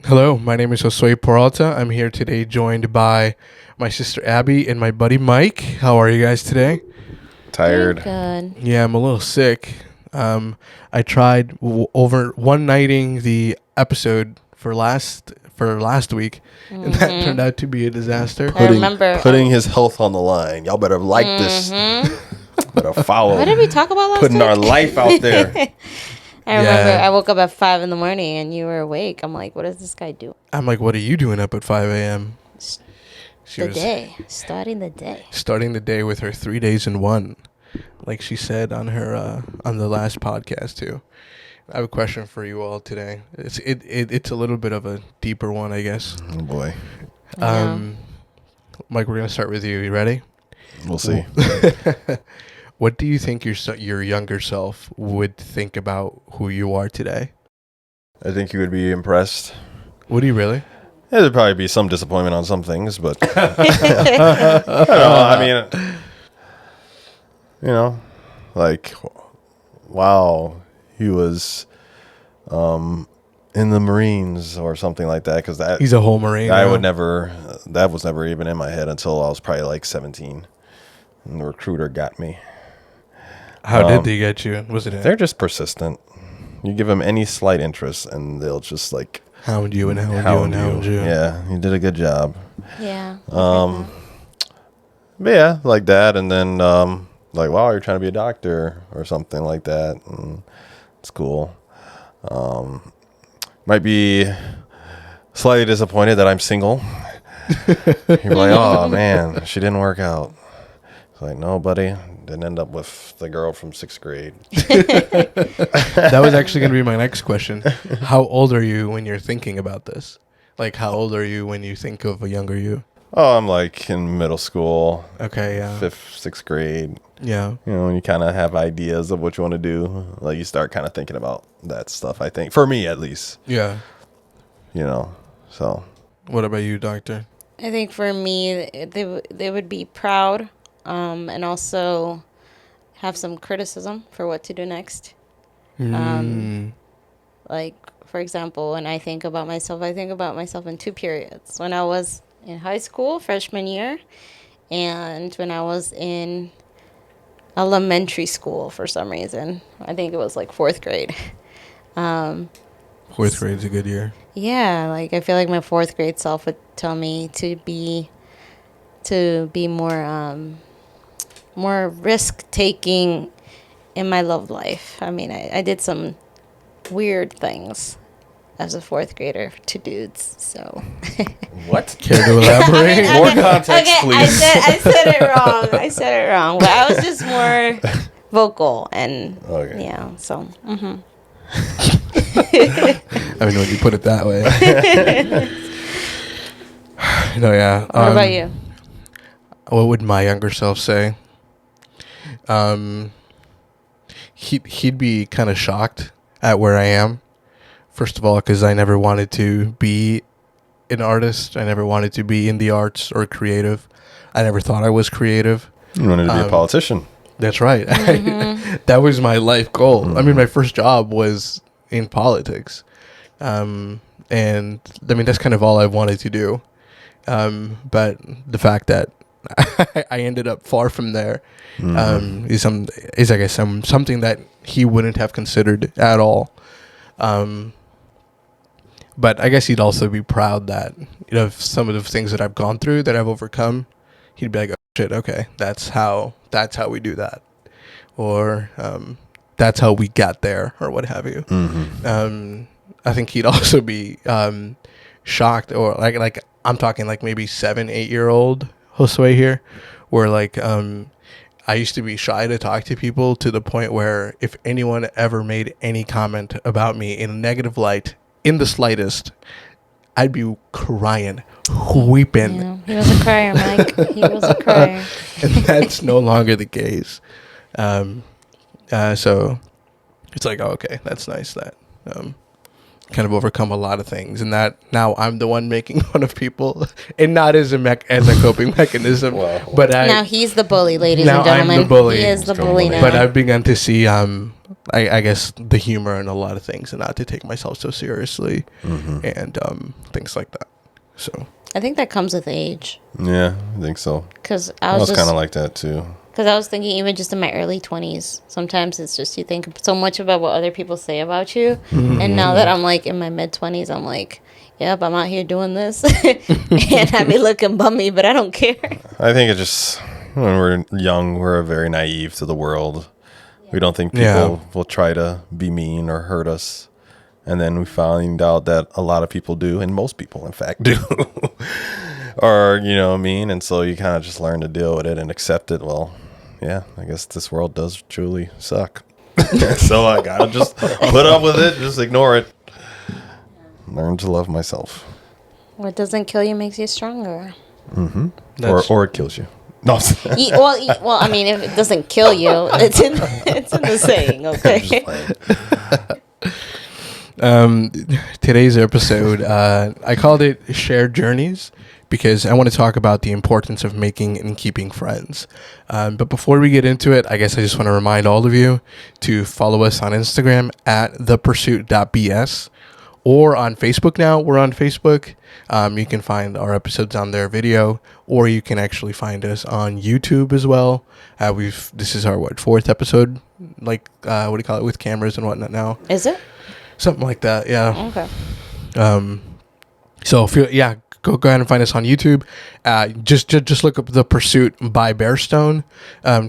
Hello, my name is Josue Peralta. I'm here today joined by my sister Abby and my buddy Mike. How are you guys today? Tired. Good. Yeah, I'm a little sick. I tried over one nighting the episode for last week, and that turned out to be a disaster. I remember Putting his health on the line. Y'all better like this. Better follow. What did we talk about last Putting week? our life out there. I remember Yeah. I woke up at 5 a.m. and you were awake. I'm like, what does this guy do? I'm like, what are you doing up at 5 a.m.? She The was day. Starting the day. starting the day with her 3 days in one, like she said on her on the last podcast too. I have a question for you all today. It's a little bit of a deeper one, I guess. Oh boy. Mike, we're gonna start with you. You ready? We'll see. What do you think your younger self would think about who you are today? I think you would be impressed. Would he really? There'd probably be some disappointment on some things, but I mean, like, wow, he was in the Marines or something like that, because He's a whole Marine. I now. would never, that was never even in my head until I was probably like 17. And the recruiter got me. How did they get you? Was it They're just persistent. You give them any slight interest and they'll just like hound you and hound you? Yeah, you did a good job. Yeah. But yeah, like that. And then like, wow, you're trying to be a doctor or something like that. And it's cool. Might be slightly disappointed that I'm single. You're like, oh man, she didn't work out. It's like, no, buddy, didn't end up with the girl from 6th grade. That was actually going to be my next question. How old are you when you're thinking about this? Like, how old are you when you think of a younger you? Oh, I'm like in middle school, Okay, yeah. 5th, 6th grade. Yeah. You know, when you kind of have ideas of what you want to do, like you start kind of thinking about that stuff, I think. For me, at least. Yeah. So. What about you, doctor? I think for me, they would be proud and also have some criticism for what to do next. Like, for example, when I think about myself in 2 periods. When I was in high school, freshman year, and when I was in elementary school for some reason. I think it was like 4th grade. 4th grade's a good year. Yeah, like I feel like my 4th grade self would tell me to be more risk taking in my love life. I mean, I did some weird things as a 4th grader to dudes. So What? Care to elaborate? More context, please. I said it wrong. But I was just more vocal and Okay. yeah. So. I mean, when you put it that way. No, yeah. What about you? What would my younger self say? He'd be kind of shocked at where I am. First of all, because I never wanted to be an artist. I never wanted to be in the arts or creative. I never thought I was creative. You wanted to be a politician. That's right. That was my life goal. I mean, my first job was in politics. And I mean, that's kind of all I wanted to do. But the fact that I ended up far from there is I guess something that he wouldn't have considered at all. But I guess he'd also be proud that, some of the things that I've gone through, that I've overcome, he'd be like, oh shit, okay, that's how we do that. Or that's how we got there, or what have you. I think he'd also be shocked, or like I'm talking like maybe 7-8-year-old Josue here, where like I used to be shy to talk to people, to the point where if anyone ever made any comment about me in a negative light, in the slightest, I'd be crying, weeping. Yeah, he was a crier, Mike. He was a crier. And that's no longer the case. So it's like, oh, okay, that's nice that kind of overcome a lot of things, and that now I'm the one making fun of people, and not as a coping mechanism. But now he's the bully, ladies now and gentlemen. I'm the bully. He is the bully now. But I've begun to see I guess the humor in a lot of things and not to take myself so seriously and things like that. So I think that comes with age. Yeah, I think so. Because I was kind of like that too. Because I was thinking, even just in my early 20s, sometimes it's just you think so much about what other people say about you. And now that I'm like in my mid 20s, I'm like, yep, I'm out here doing this. And I be looking bummy, but I don't care. I think it just, when we're young, we're very naive to the world. We don't think people will try to be mean or hurt us. And then we find out that a lot of people do, and most people, in fact, do. Or, mean. And so you kind of just learn to deal with it and accept it. Well, yeah, I guess this world does truly suck. So I gotta just put up with it, just ignore it. Learn to love myself. What doesn't kill you makes you stronger. Mm-hmm. Or it kills you. No. Well, I mean, if it doesn't kill you, it's in the saying, okay? Today's episode, I called it Shared Journeys because I want to talk about the importance of making and keeping friends. But before we get into it, I guess I just want to remind all of you to follow us on Instagram at thepursuit.bs or on Facebook now. We're on Facebook. You can find our episodes on their video, or you can actually find us on YouTube as well. This is our, fourth episode, what do you call it, with cameras and whatnot now. Is it? Something like that, yeah. Okay. So go ahead and find us on YouTube. Just look up The Pursuit by Baerstone.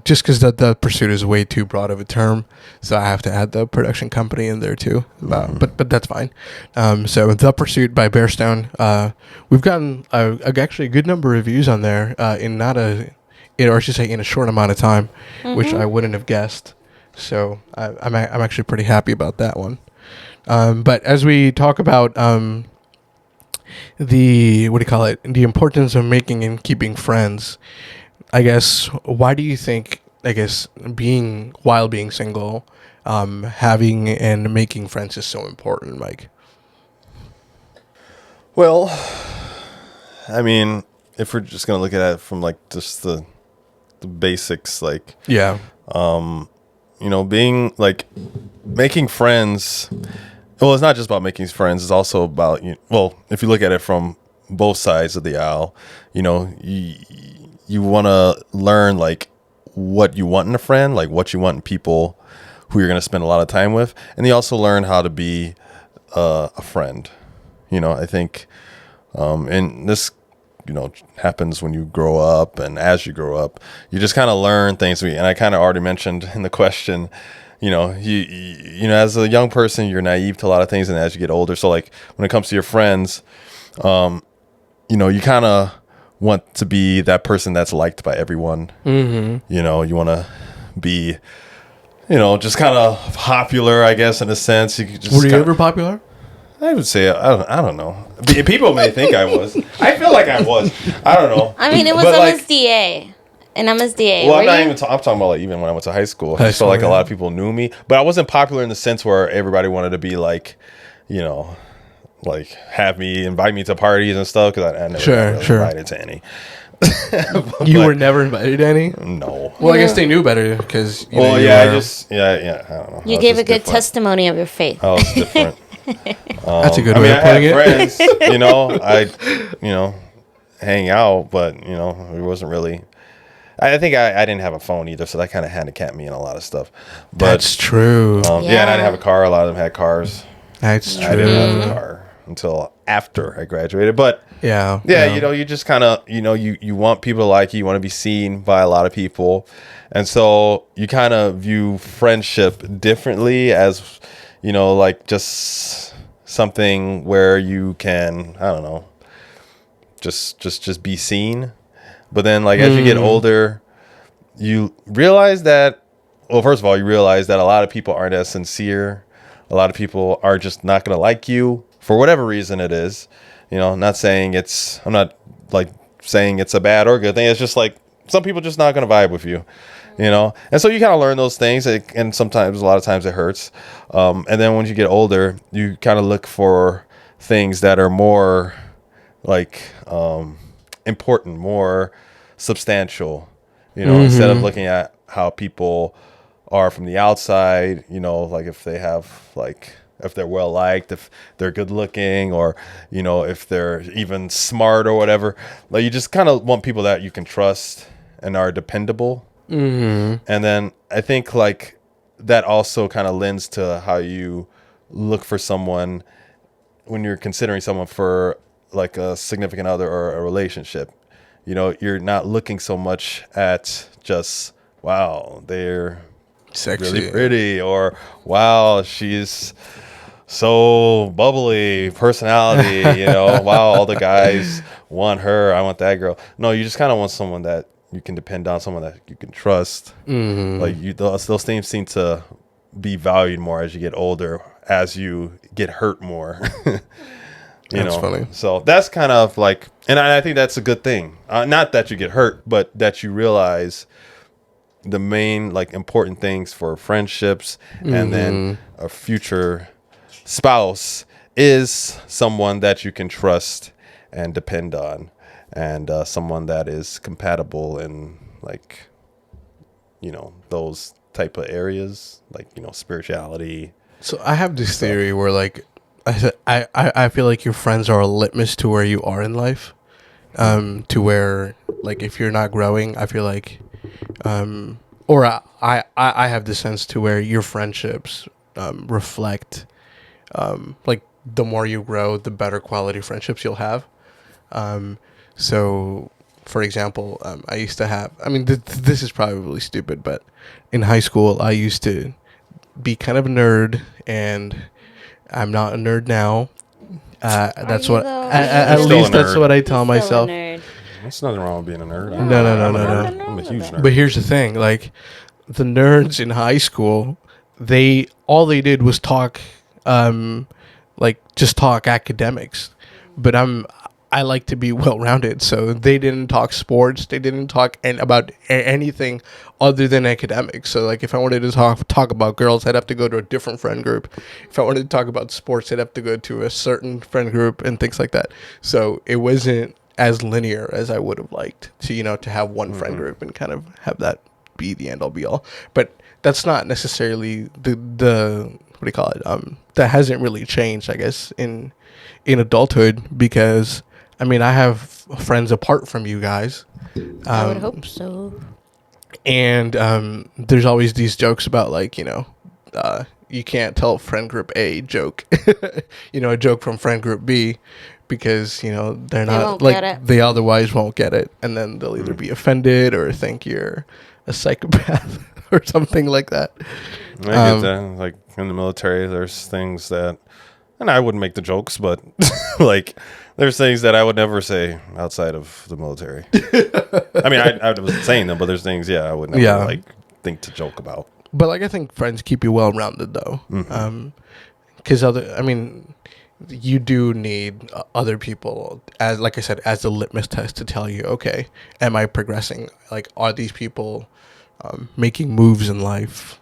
Just because the Pursuit is way too broad of a term, so I have to add the production company in there too. But that's fine. So The Pursuit by Baerstone. We've gotten actually a good number of views on there in in a short amount of time, which I wouldn't have guessed. So I'm actually pretty happy about that one. But as we talk about the importance of making and keeping friends, I guess, why do you think, while being single, having and making friends is so important, Mike? Well, I mean, if we're just going to look at it from just the basics, being making friends. Well, it's not just about making friends. It's also about, if you look at it from both sides of the aisle, you want to learn what you want in a friend, what you want in people who you're going to spend a lot of time with. And you also learn how to be a friend. I think, and this, happens when you grow up, and as you grow up, you just kind of learn things. And I kind of already mentioned in the question, you as a young person, you're naive to a lot of things, and as you get older, so when it comes to your friends, you kind of want to be that person that's liked by everyone. Mm-hmm. You want to be, just kind of popular, I guess, in a sense. Were you ever popular? I would say I don't know. People may think I was. I feel like I was. I don't know. I mean, it was MSDA. And MSDA. Well, I'm talking about even when I went to high school. I felt like a lot of people knew me, but I wasn't popular in the sense where everybody wanted to be have me, invite me to parties and stuff, because I never got really invited to any. You were never invited to any? No. Well, I guess they knew better because. I don't know. You gave a good testimony of your faith. I was different. That's a good way of putting it. Friends, I hang out, but it wasn't really. I think I didn't have a phone either, so that kind of handicapped me in a lot of stuff. But, that's true. And I didn't have a car. A lot of them had cars. That's true. I didn't have a car until after I graduated. But you just kind of, you want people to like you. You want to be seen by a lot of people. And so you kind of view friendship differently as, just something where you can, I don't know, just be seen. But then, as you get older, you realize that, well, first of all, you realize that a lot of people aren't as sincere. A lot of people are just not going to like you for whatever reason it is. I'm not saying I'm not saying it's a bad or good thing. It's just some people just not going to vibe with you, And so you kind of learn those things, and sometimes, a lot of times it hurts. And then when you get older, you kind of look for things that are more important, more substantial, instead of looking at how people are from the outside, you know, like if they have like, if they're well liked, if they're good looking, or, you know, if they're even smart or whatever. Like you just kind of want people that you can trust and are dependable. And then I think like that also kind of lends to how you look for someone when you're considering someone for like a significant other or a relationship. You know, you're not looking so much at just, wow, they're sexy, really pretty, or wow, she's so bubbly personality, you know, wow, all the guys want her, I want that girl. No, you just kind of want someone that you can depend on, someone that you can trust. Like those things seem to be valued more as you get older, as you get hurt more. That's funny. So that's kind of like, and I think that's a good thing. Not that you get hurt, but that you realize the main like important things for friendships and then a future spouse is someone that you can trust and depend on, and someone that is compatible in like, you know, those type of areas, like, you know, spirituality. So I have this theory where like I feel like your friends are a litmus to where you are in life, to where like if you're not growing, I feel like or I have the sense to where your friendships reflect like the more you grow, the better quality friendships you'll have. So, for example, I used to have, I mean, this is probably stupid, but in high school, I used to be kind of a nerd, and I'm not a nerd now. That's what, at least that's what I tell myself. There's nothing wrong with being a nerd. No. I'm a huge nerd. But here's the thing, like, the nerds in high school, all they did was talk, like just talk academics, but I like to be well-rounded, so they didn't talk sports, they didn't talk about anything other than academics. So like if I wanted to talk about girls, I'd have to go to a different friend group. If I wanted to talk about sports, I'd have to go to a certain friend group and things like that. So it wasn't as linear as I would have liked to, you know, to have one friend group and kind of have that be the end all be all. But that's not necessarily the what do you call it? That hasn't really changed, I guess, in adulthood, because I mean, I have friends apart from you guys. I would hope so. And there's always these jokes about like, you know, you can't tell friend group A joke, you know, a joke from friend group B, because, you know, they're not like, they otherwise won't get it. And then they'll either be offended or think you're a psychopath or something like that. I get that. Like in the military, there's things that, and I wouldn't make the jokes, but like there's things that I would never say outside of the military. I mean, I was saying them, but there's things, I would never like think to joke about. But like, I think friends keep you well-rounded though. Because I mean, you do need other people, as like I said, as a litmus test to tell you, okay, am I progressing? Like, are these people making moves in life,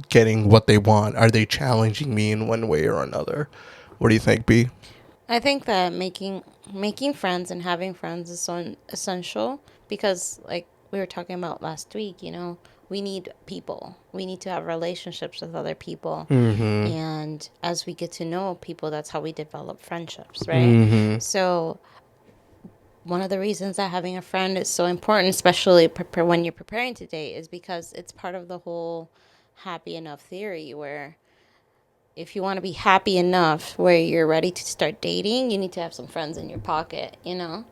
getting what they want? Are they challenging me in one way or another? What do you think, B? I think that making friends and having friends is so essential, because like we were talking about last week, you know, we need people. We need to have relationships with other people. And as we get to know people, that's how we develop friendships, right? So one of the reasons that having a friend is so important, especially when you're preparing to date, is because it's part of the whole happy enough theory, where if you want to be happy enough where you're ready to start dating, you need to have some friends in your pocket, you know,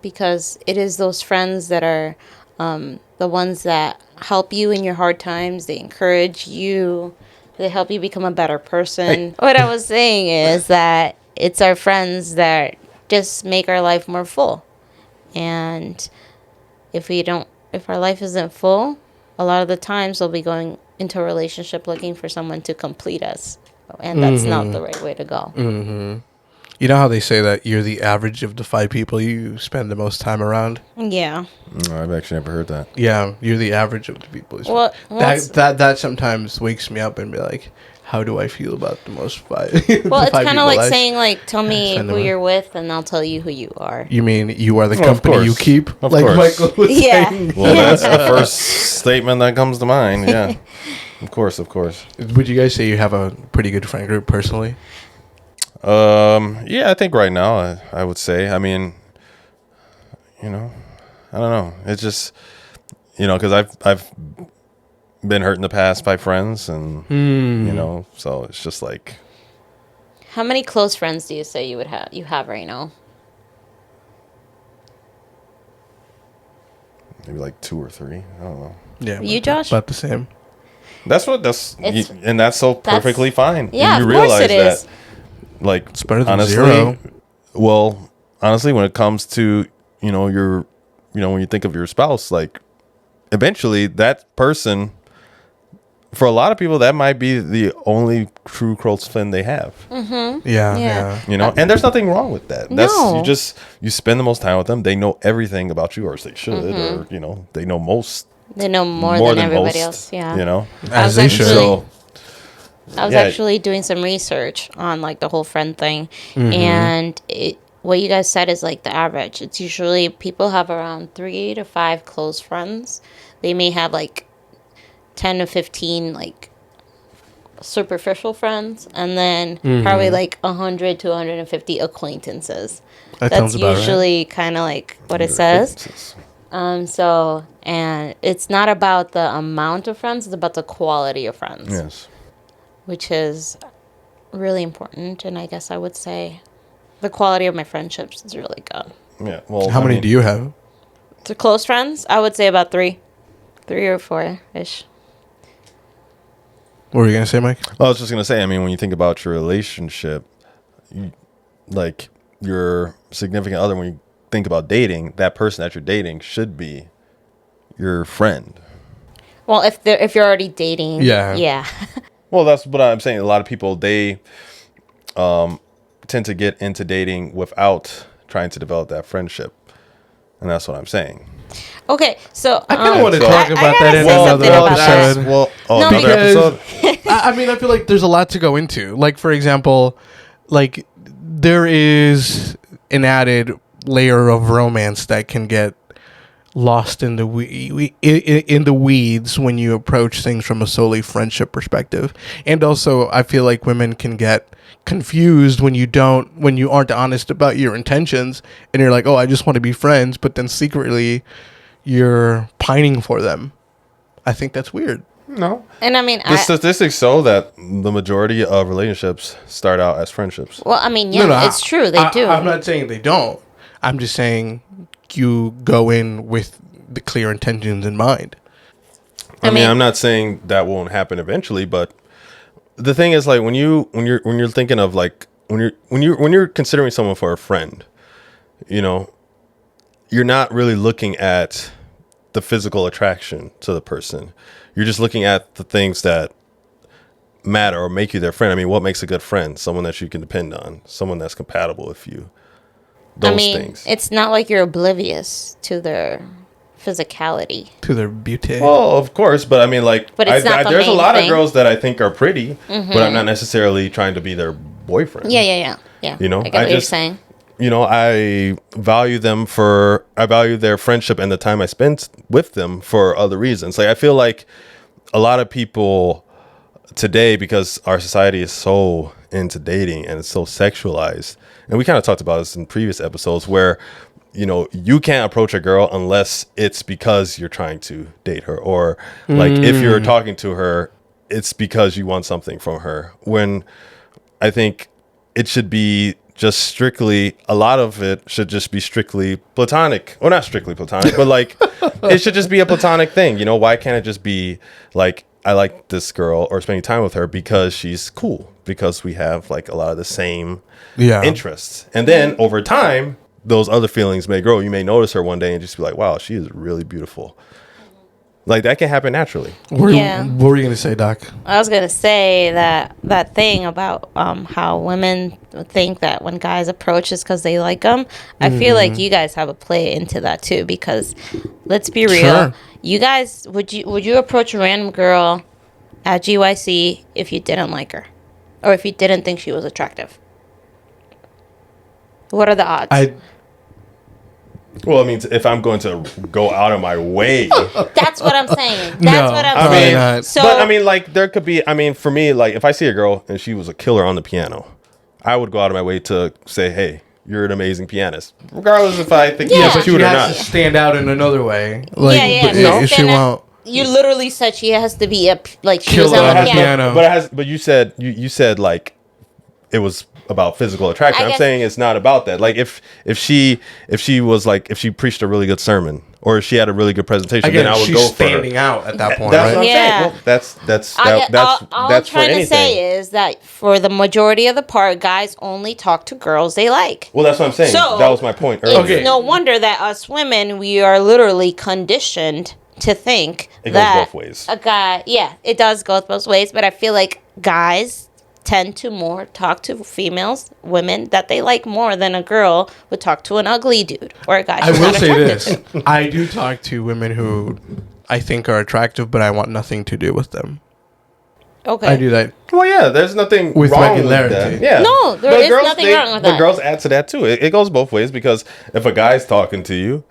because it is those friends that are the ones that help you in your hard times. They encourage you. They help you become a better person. What I was saying is that it's our friends that just make our life more full. And if our life isn't full, a lot of the times we'll be going into a relationship looking for someone to complete us. And that's not the right way to go. You know how they say that you're the average of the 5 people you spend the most time around? Yeah. No, I've actually never heard that. Yeah, you're the average of the people you spend. That sometimes wakes me up and be like, how do I feel about the most five? Well, it's kind of like saying, like, tell me who you're with, and I'll tell you who you are. You mean you are the company you keep? Of like course. Michael was saying. Well, that's the first statement that comes to mind. Yeah. Of course. Would you guys say you have a pretty good friend group personally? Yeah, I think right now I would say. I mean, I don't know. It's just, because I've been hurt in the past by friends, and so it's just like. How many close friends do you say you have right now? Maybe like 2 or 3. I don't know. Yeah, you, Josh? About the same. And that's so perfectly fine. Yeah, you of course it realize is. that, like, It's better than honestly, 0. Well, honestly, when it comes to your, when you think of your spouse, like, eventually that person, for a lot of people, that might be the only true close friend they have. Mm-hmm. Yeah. And there's nothing wrong with that. No. You spend the most time with them. They know everything about you, or they should, or they know most. They know more than everybody else. Yeah. As they should. I was actually doing some research on, like, the whole friend thing, and what you guys said is, like, the average. It's usually people have around 3 to 5 close friends. They may have, like, 10 to 15, like, superficial friends, and then probably like 100 to 150 acquaintances. That's usually kind of like what it says. So, and it's not about the amount of friends, it's about the quality of friends. Yes. Which is really important, and I guess I would say the quality of my friendships is really good. Yeah. Well, how many do you have? To close friends, I would say about 3 or 4-ish. What were you going to say, Mike? I was just going to say, I mean, when you think about your relationship, like your significant other, when you think about dating, that person that you're dating should be your friend. Well, if you're already dating, yeah. Well, that's what I'm saying. A lot of people, they tend to get into dating without trying to develop that friendship, and that's what I'm saying. Okay, so I kind of want to talk about that in another episode. Another episode. I mean, I feel like there's a lot to go into. Like, for example, like there is an added layer of romance that can get lost in the weeds when you approach things from a solely friendship perspective. And also, I feel like women can get confused when you aren't honest about your intentions, and you're like, oh, I just want to be friends, but then secretly you're pining for them. I think that's weird. No. And I mean, the statistics show that the majority of relationships start out as friendships. Well, I mean, yeah, it's true. They do. I'm not saying they don't. I'm just saying you go in with the clear intentions in mind. I mean, I'm not saying that won't happen eventually, but the thing is, like, when you're thinking of, like, when you're considering someone for a friend, you're not really looking at the physical attraction to the person. You're just looking at the things that matter or make you their friend. I mean, what makes a good friend? Someone that you can depend on, someone that's compatible with you. Those things. It's not like you're oblivious to their physicality, to their beauty. Well, of course, but I mean, like, there's a lot of girls that I think are pretty, but I'm not necessarily trying to be their boyfriend. Yeah. I get what you're saying. I value their friendship and the time I spent with them for other reasons. Like, I feel like a lot of people today, because our society is so into dating and it's so sexualized, and we kind of talked about this in previous episodes, where you can't approach a girl unless it's because you're trying to date her, or like if you're talking to her, it's because you want something from her. When I think it should be just strictly, a lot of it should just be strictly platonic. Well, not strictly platonic, but like it should just be a platonic thing. Why can't it just be like, I like this girl, or spending time with her because she's cool, because we have like a lot of the same interests. And then over time, those other feelings may grow. You may notice her one day and just be like, wow, she is really beautiful. Like, that can happen naturally. What were you going to say, Doc? I was going to say that thing about how women think that when guys approach is because they like them. I feel like you guys have a play into that too, because let's be real. You guys, would you approach a random girl at GYC if you didn't like her or if you didn't think she was attractive? What are the odds? Well, I mean, if I'm going to go out of my way. That's what I'm saying. That's what I'm saying. Not. So, but I mean, like, there could be, I mean, for me, like, if I see a girl and she was a killer on the piano, I would go out of my way to say, hey, you're an amazing pianist. Regardless if I think she's cute or not. She has to stand out in another way. Like, she won't. You literally said she has to be she was on the piano. But you said like it was about physical attraction. I'm saying it's not about that. Like if she preached a really good sermon or if she had a really good presentation, then I would go for her. She's standing out at that point. That's what I'm saying. Well, all I'm trying to say is that for the majority of the part, guys only talk to girls they like. Well, that's what I'm saying. So that was my point earlier. It's no wonder that us women, we are literally conditioned to think that goes both ways. A guy, it does go both ways, but I feel like guys tend to more talk to women that they like more than a girl would talk to an ugly dude or a guy. I will say this: I do talk to women who I think are attractive, but I want nothing to do with them. Okay, I do that. Well, yeah, there's nothing with wrong with that. Yeah, no, there is nothing wrong with that. The girls add to that too. It goes both ways because if a guy's talking to you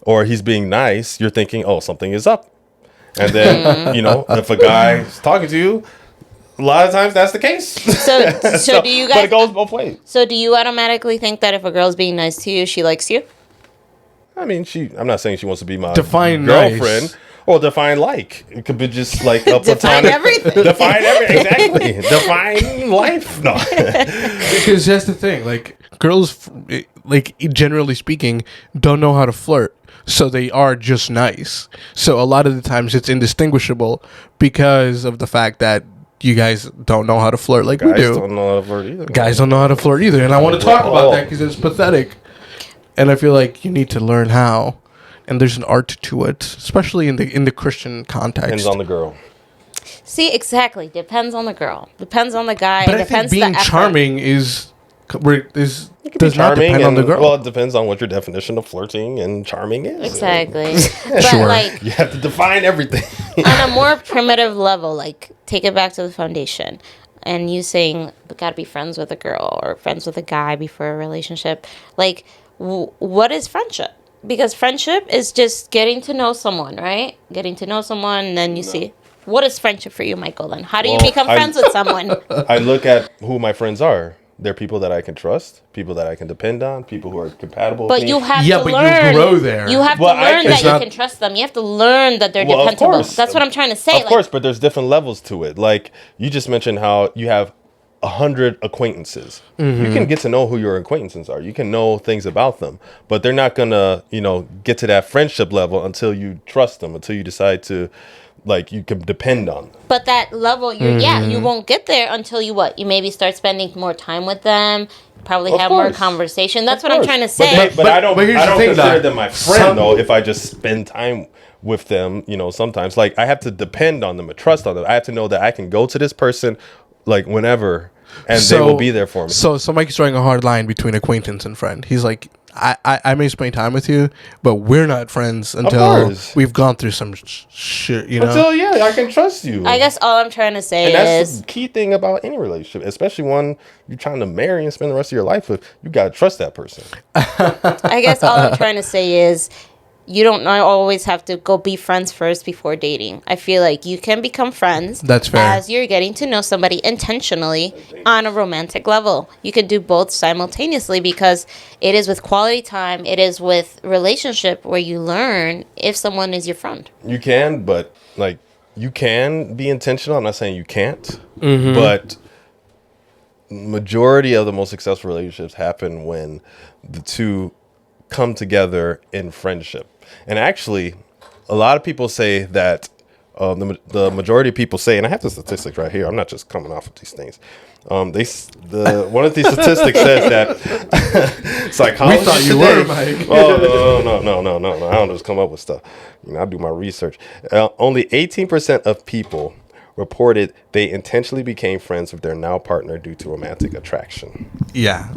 or he's being nice, you're thinking, oh, something is up. And then, if a guy's talking to you, a lot of times that's the case. So do you guys... But it goes both ways. So do you automatically think that if a girl's being nice to you, she likes you? I mean, I'm not saying she wants to be my girlfriend. Nice. Or define like. It could be just like a define everything. Define everything, exactly. Define life. No. Because that's the thing. Like, girls, like, generally speaking, don't know how to flirt. So they are just nice. So a lot of the times it's indistinguishable because of the fact that you guys don't know how to flirt like we do. Guys don't know how to flirt either. Guys don't know how to flirt either. And I want to talk about that because it's pathetic. And I feel like you need to learn how. And there's an art to it, especially in the Christian context. Depends on the girl. See, exactly. Depends on the girl. Depends on the guy. But I think being charming does not depend on the girl. Well, it depends on what your definition of flirting and charming is. Exactly. But sure. You have to define everything. On a more primitive level, like, take it back to the foundation. And you saying, gotta be friends with a girl or friends with a guy before a relationship. Like, what is friendship? Because friendship is just getting to know someone, right? Getting to know someone, and then you see. What is friendship for you, Michael, then? How do you become friends with someone? I look at who my friends are. They're people that I can trust, people that I can depend on, people who are compatible with me. But you have to learn. You grow there. You have to learn that you can trust them. You have to learn that they're dependable. That's what I'm trying to say. Of course, but there's different levels to it. Like, you just mentioned how you have 100 acquaintances. Mm-hmm. You can get to know who your acquaintances are. You can know things about them, but they're not gonna, get to that friendship level until you trust them, until you decide to, like, you can depend on them. But that level, you won't get there until you maybe start spending more time with them, probably have more conversation. That's what I'm trying to say. But I don't consider them my friend, though, if I just spend time with them, sometimes. Like, I have to depend on them and trust on them. I have to know that I can go to this person, like, whenever, and they will be there for me. So Mike's drawing a hard line between acquaintance and friend. He's like, I may spend time with you, but we're not friends until we've gone through some shit, Until, I can trust you. I guess all I'm trying to say is... And that's the key thing about any relationship, especially one you're trying to marry and spend the rest of your life with. You got to trust that person. I guess all I'm trying to say is you don't always have to go be friends first before dating. I feel like you can become friends. That's fair. As you're getting to know somebody intentionally on a romantic level. You could do both simultaneously because it is with quality time. It is with relationship where you learn if someone is your friend. You can, but like you can be intentional. I'm not saying you can't, but majority of the most successful relationships happen when the two come together in friendship. And actually, a lot of people say that the majority of people say, and I have the statistics right here. I'm not just coming off of these things. One of these statistics says that psychologists. We thought you were, Mike. Oh no! I don't just come up with stuff. I do my research. Only 18% of people reported they intentionally became friends with their now partner due to romantic attraction. Yeah,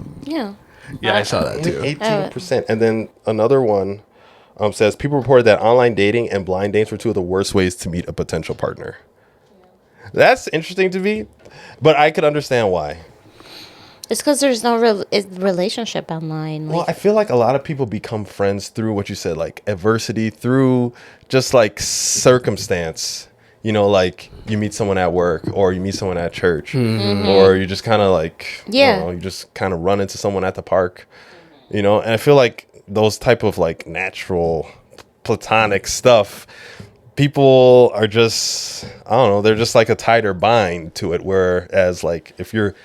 I saw that too. 18%, and then another one. Says people reported that online dating and blind dates were two of the worst ways to meet a potential partner. That's interesting to me, but I could understand why. It's because there's no relationship online. Well, I feel like a lot of people become friends through what you said, like adversity, through just like circumstance. You know, like you meet someone at work or you meet someone at church, or you just kind of like, you just kind of run into someone at the park, you know. And I feel like those type of like natural platonic stuff, people are just, I don't know, they're just like a tighter bind to it. Whereas like if you're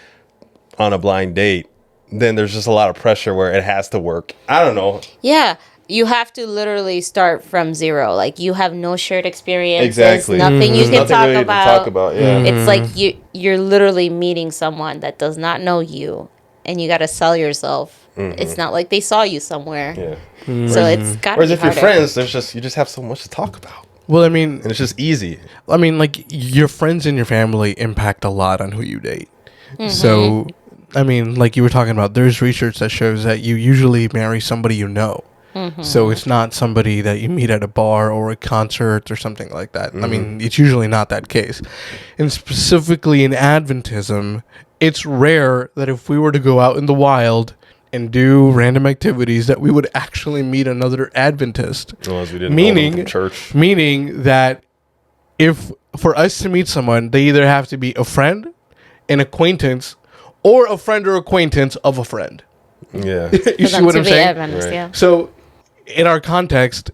on a blind date, then there's just a lot of pressure where it has to work. I don't know. Yeah. You have to literally start from zero. Like you have no shared experiences. Exactly. Nothing you can talk really about. To talk about. Yeah. It's like you're literally meeting someone that does not know you, and you got to sell yourself. It's not like they saw you somewhere. Yeah. So it's got to be Whereas if you're harder. friends, you just have so much to talk about. Well, I mean, And it's just easy. I mean, like your friends and your family impact a lot on who you date. So, I mean, like you were talking about, there's research that shows that you usually marry somebody you know. So it's not somebody that you meet at a bar or a concert or something like that. I mean, it's usually not that case. And specifically in Adventism, it's rare that if we were to go out in the wild and do random activities that we would actually meet another Adventist. Unless we didn't know them from church. Meaning that if for us to meet someone, they either have to be a friend, an acquaintance, or a friend or acquaintance of a friend. Yeah. You see what I'm saying? Right. Yeah. So, in our context,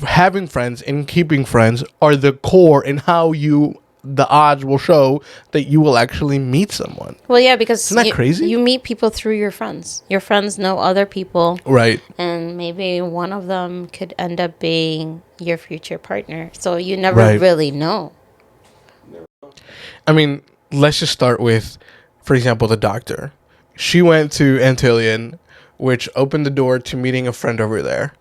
having friends and keeping friends are the core in how the odds will show that you will actually meet someone. Well, yeah, because Isn't that crazy? You meet people through your friends. Your friends know other people. Right. And maybe one of them could end up being your future partner. So you never really know. I mean, let's just start with, for example, the doctor. She went to Antilian, which opened the door to meeting a friend over there.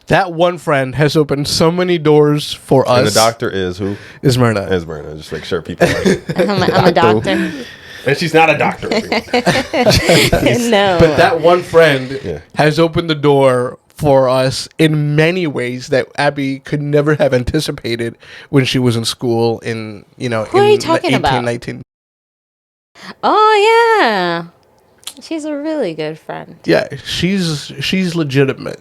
That one friend has opened so many doors for us. And the doctor is who? Ismyrna. Just make sure people like I'm a doctor. And she's not a doctor. No. But that one friend has opened the door for us in many ways that Abby could never have anticipated when she was in school in, Who are you talking 18, about? 19. Oh, yeah. She's a really good friend. Yeah, she's legitimate.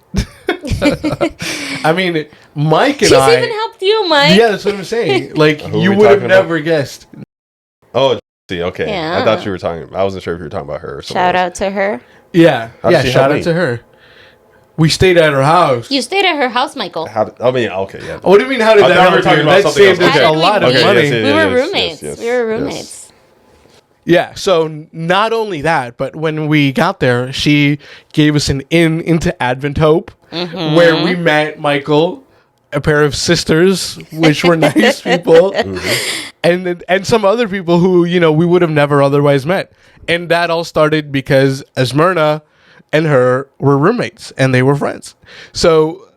I mean, Mike and She's even helped you, Mike. Yeah, that's what I'm saying. Like, Who you we would have talking never guessed. Oh, see, okay. Yeah. I thought you were talking. I wasn't sure if you were talking about her or something. Shout out to her. Yeah, shout out to her. We stayed at her house. You stayed at her house, Michael. Okay, yeah. What do you mean, how did that help you? That saved us a lot of money. We were roommates. We were roommates. Yeah, so not only that, but when we got there, she gave us an in into Advent Hope, where we met Michael, a pair of sisters, which were nice people, and some other people who, we would have never otherwise met. And that all started because Esmerna and her were roommates, and they were friends. So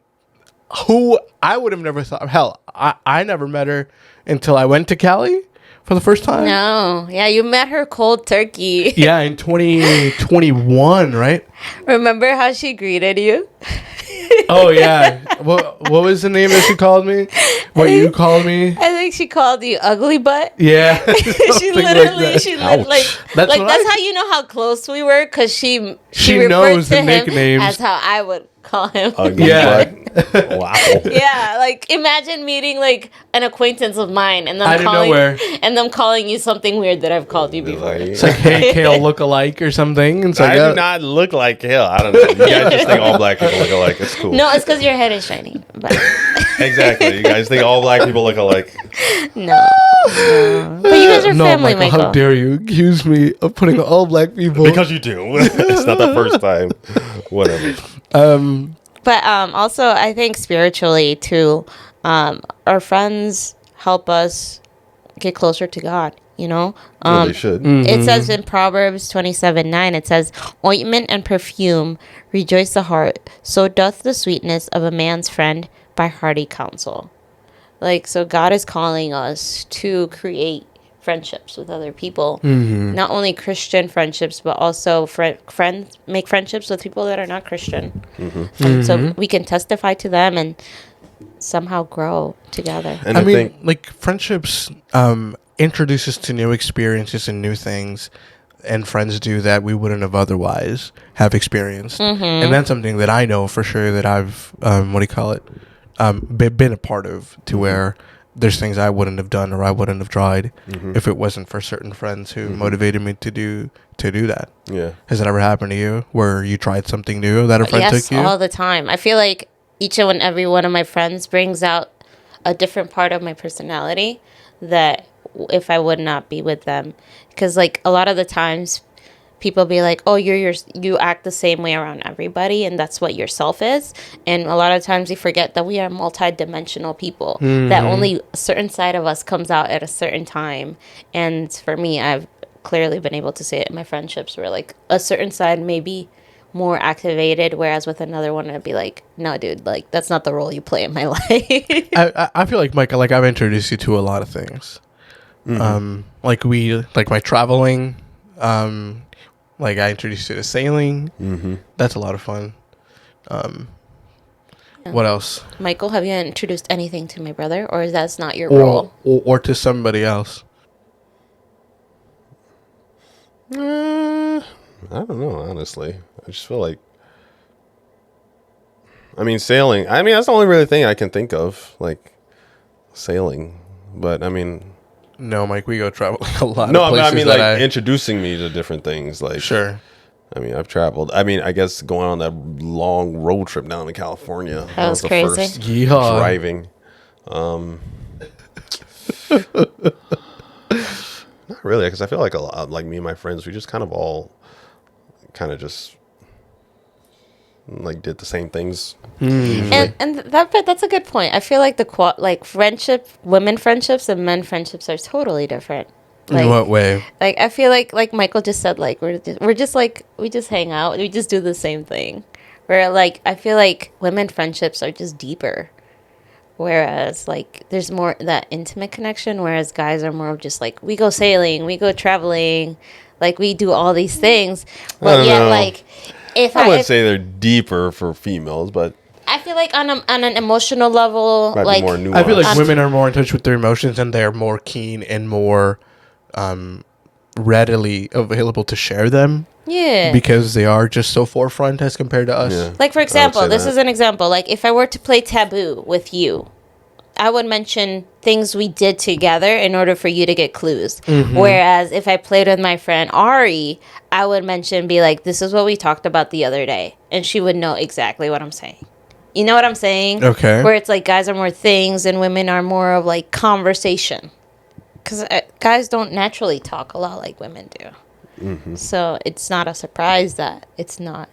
who I would have never thought, hell, I never met her until I went to Cali. For the first time? No. Yeah, you met her cold turkey. Yeah, in 2021, right? Remember how she greeted you? Oh, yeah. What was the name that she called me? What you called me? I think she called you ugly butt. Yeah. She literally, That's how you know how close we were, because she knows referred to the him nicknames. as how I would call him. Yeah. Wow. Yeah, like imagine meeting like an acquaintance of mine and them calling you something weird that I've called you before. It's like, hey, Kale, look alike or something. It's like, I do not look like hell. I don't know. You guys just think all black people look alike. It's cool. No, it's because your head is shiny. But exactly. You guys think all black people look alike. No. But you guys are family, Michael. How dare you accuse me of putting all black people? Because you do. It's not the first time. Whatever. But also, I think spiritually too, our friends help us get closer to God. They should. It says in Proverbs 27:9, it says, "Ointment and perfume rejoice the heart, so doth the sweetness of a man's friend by hearty counsel." So God is calling us to create friendships with other people, not only Christian friendships, but also make friendships with people that are not Christian. So we can testify to them and somehow grow together. And I mean, like friendships introduce us to new experiences and new things, and friends do that we wouldn't have otherwise have experienced. And that's something that I know for sure that I've been a part of, to where there's things I wouldn't have done or I wouldn't have tried if it wasn't for certain friends who motivated me to do that. Yeah. Has it ever happened to you where you tried something new that a friend took you? Yes, all the time. I feel like each and every one of my friends brings out a different part of my personality that if I would not be with them. Because, like, a lot of the times people be like, oh, you act the same way around everybody, and that's what yourself is. And a lot of times we forget that we are multi-dimensional people, that only a certain side of us comes out at a certain time. And for me, I've clearly been able to say it in my friendships where, like, a certain side may be more activated, whereas with another one it'd be like, no, dude, like, that's not the role you play in my life. I feel like, Mike, like, I've introduced you to a lot of things. Like my traveling, like, I introduced you to sailing. That's a lot of fun. What else? Michael, have you introduced anything to my brother, or is that not your role? Or to somebody else? I don't know, honestly. I just feel like, I mean, sailing. I mean, that's the only really thing I can think of, like, sailing. But, I mean... No, Mike, we go travel a lot No, of places. but I mean, like, introducing me to different things. Like, sure. I mean, I've traveled. I mean, I guess going on that long road trip down to California. That was the crazy. First Yeehaw. driving. Not really, because I feel like a lot, like, me and my friends, we just kind of all kind of just like did the same things. And that's a good point. I feel like women friendships and men friendships are totally different. Like, in what way? Like, I feel like Michael just said, like, we just hang out, we just do the same thing. Where, like, I feel like women friendships are just deeper. Whereas, like, there's more that intimate connection, whereas guys are more of just, like, we go sailing, we go traveling, like, we do all these things. But yet, like, I wouldn't say they're deeper for females, but I feel like on an emotional level, like, more nuanced. I feel like women are more in touch with their emotions, and they're more keen and more readily available to share them. Yeah. Because they are just so forefront as compared to us. Yeah. Like, for example, this is an example. Like, if I were to play Taboo with you, I would mention things we did together in order for you to get clues. Whereas if I played with my friend Ari, I would be like, this is what we talked about the other day. And she would know exactly what I'm saying. You know what I'm saying? Okay. Where it's like guys are more things and women are more of like conversation. Because guys don't naturally talk a lot like women do. So it's not a surprise that it's not.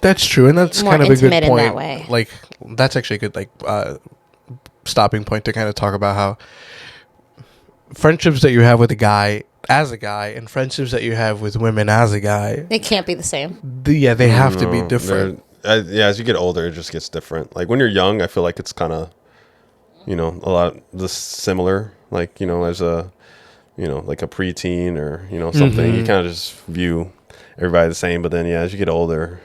That's true, and that's kind of a good point. In that way. Like, that's actually a good, like, stopping point to kind of talk about how friendships that you have with a guy as a guy and friendships that you have with women as a guy, they can't be the same. They have to be different. As you get older, it just gets different. Like, when you're young, I feel like it's kind of, a lot similar. Like, as a, like a preteen or, something. You kind of just view everybody the same. But then, as you get older,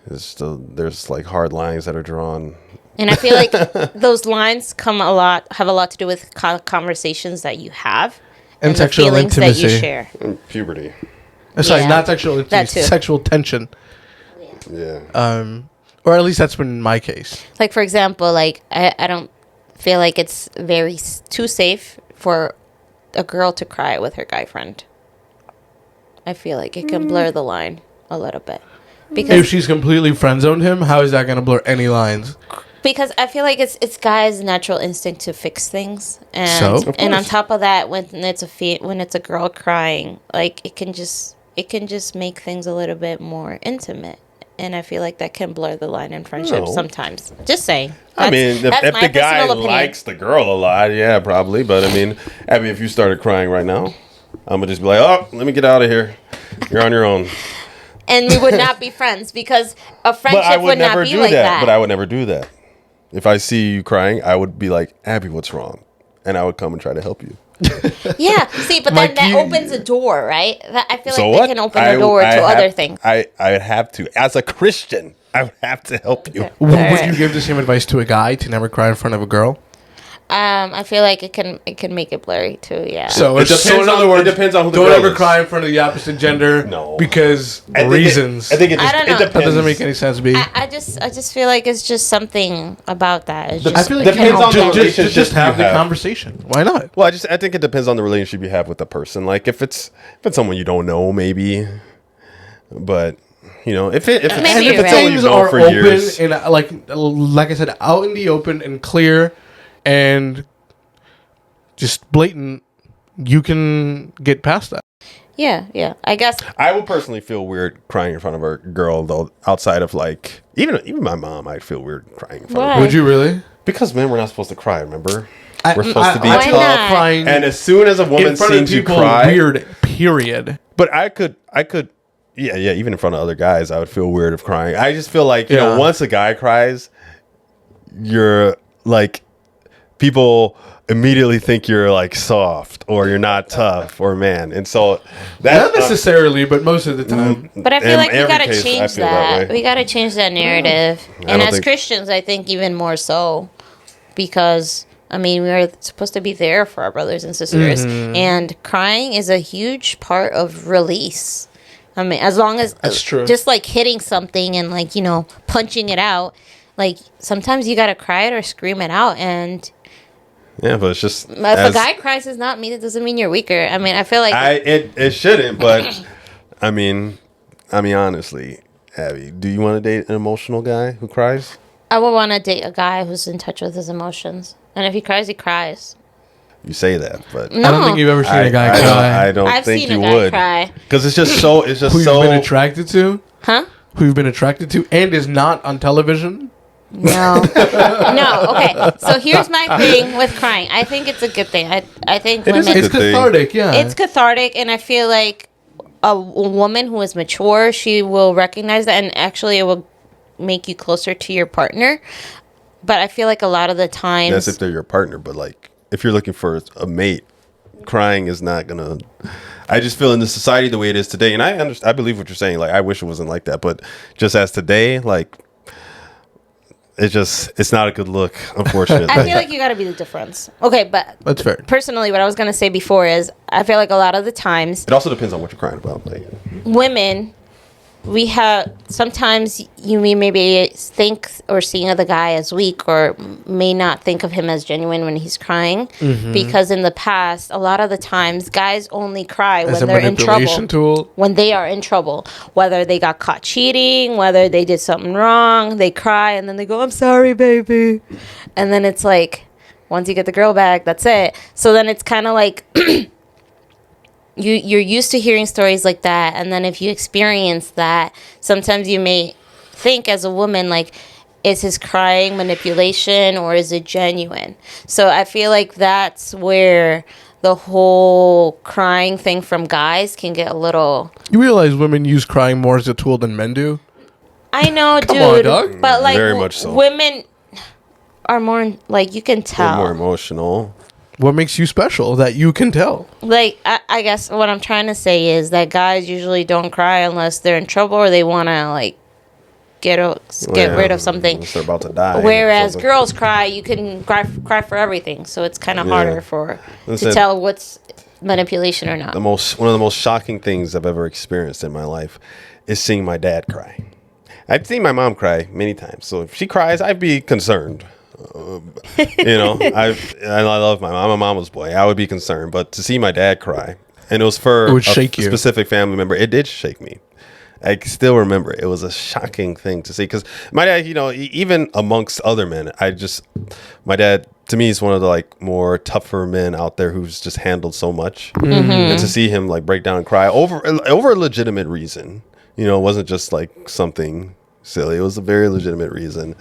there's like hard lines that are drawn. And I feel like those lines have a lot to do with conversations that you have and sexual feelings intimacy that you share. And puberty. Sorry, not sexual intimacy, sexual tension. Yeah. Or at least that's been in my case. Like, for example, like, I don't feel like it's too safe for a girl to cry with her guy friend. I feel like it can blur the line a little bit. Because if she's completely friend-zoned him, how is that going to blur any lines? Because I feel like it's guys' natural instinct to fix things, and on top of that, when it's a girl crying, like, it can just make things a little bit more intimate, and I feel like that can blur the line in friendship sometimes. Just saying. I mean, if the guy likes the girl a lot, yeah, probably. But I mean, Abby, if you started crying right now, I'm gonna just be like, oh, let me get out of here. You're on your own. And we would not be friends because a friendship would not be like that. But I would never do that. If I see you crying, I would be like, Abby, what's wrong? And I would come and try to help you. Yeah, see, but then that opens a door, right? I feel like that can open the door to other things. I would have to. As a Christian, I would have to help you. Would you give the same advice to a guy to never cry in front of a girl? I feel like it can make it blurry too. Yeah. So it depends. It depends on who the girl is. Don't ever cry in front of the opposite gender. No. Because reasons. I think it depends. That doesn't make any sense to me. I just feel like it's just something about that. It's just, I feel like depends on the relationship. Just have the conversation. Why not? Well, I think it depends on the relationship you have with the person. Like if it's someone you don't know, maybe. But if it's someone you've known for years, and like I said, out in the open and clear. And just blatant, you can get past that. Yeah. I guess I would personally feel weird crying in front of a girl, though. Outside of like, even my mom, I'd feel weird crying in front of her. Would you really? Because men, we're not supposed to cry. Remember, we're supposed to be tough. Crying, and as soon as a woman sees you cry, weird. Period. But I could. Yeah. Even in front of other guys, I would feel weird of crying. I just feel like once a guy cries, you're like. People immediately think you're like soft or you're not tough or man, and so not necessarily, but most of the time. But I feel like we gotta change that. We gotta change that narrative, and as Christians, I think even more so, because we're supposed to be there for our brothers and sisters, and crying is a huge part of release. As long as that's true, just like hitting something and like punching it out, like sometimes you gotta cry it or scream it out and. Yeah, but it's just if a guy cries does not mean it doesn't mean you're weaker. I feel like it shouldn't, but honestly, Abby, do you want to date an emotional guy who cries? I would want to date a guy who's in touch with his emotions, and if he cries, he cries. You say that, but no. I don't think you've ever seen a guy cry. I don't think you would, because it's just so. It's just who you've been attracted to, huh? Who you've been attracted to, and is not on television. No. Okay. So here's my thing with crying. I think it's a good thing. I think women, it's cathartic. Yeah, it's cathartic, and I feel like a woman who is mature, she will recognize that, and actually, it will make you closer to your partner. But I feel like a lot of the times, that's if they're your partner. But like, if you're looking for a mate, crying is not gonna. I just feel in the society the way it is today, and I believe what you're saying. Like, I wish it wasn't like that, but just as today, like. It's not a good look, unfortunately. I feel like you got to be the difference. Okay, but that's fair. Personally, what I was going to say before is I feel like a lot of the times... It also depends on what you're crying about. Like. Women, we have... Sometimes you may maybe think or seeing the guy as weak or may not think of him as genuine when he's crying. Mm-hmm. Because in the past, a lot of the times, guys only cry when they're in trouble. Tool. When they are in trouble. Whether they got caught cheating, whether they did something wrong, they cry and then they go, I'm sorry, baby. And then it's like, once you get the girl back, that's it. So then it's kind of like... You're used to hearing stories like that, and then if you experience that, sometimes you may think as a woman, like, is his crying manipulation or is it genuine? So I feel like that's where the whole crying thing from guys can get a little... You realize women use crying more as a tool than men do? I know, Come dude. on, dog. But like, very much so. Women are more, like, you can tell. They're more emotional. What makes you special that you can tell? Like, I guess what I'm trying to say is that guys usually don't cry unless they're in trouble or they want to, like, get rid of something. They're about to die. Whereas girls cry, you can cry for everything. So it's kind of harder to tell what's manipulation or not. One of the most shocking things I've ever experienced in my life is seeing my dad cry. I've seen my mom cry many times. So if she cries, I'd be concerned. I love my mom. I'm a mama's boy. I would be concerned, but to see my dad cry, and it was for a specific family member, it did shake me. I still remember it was a shocking thing to see because my dad, even amongst other men, my dad to me is one of the like more tougher men out there who's just handled so much, and to see him like break down and cry over a legitimate reason, it wasn't just like something silly. It was a very legitimate reason.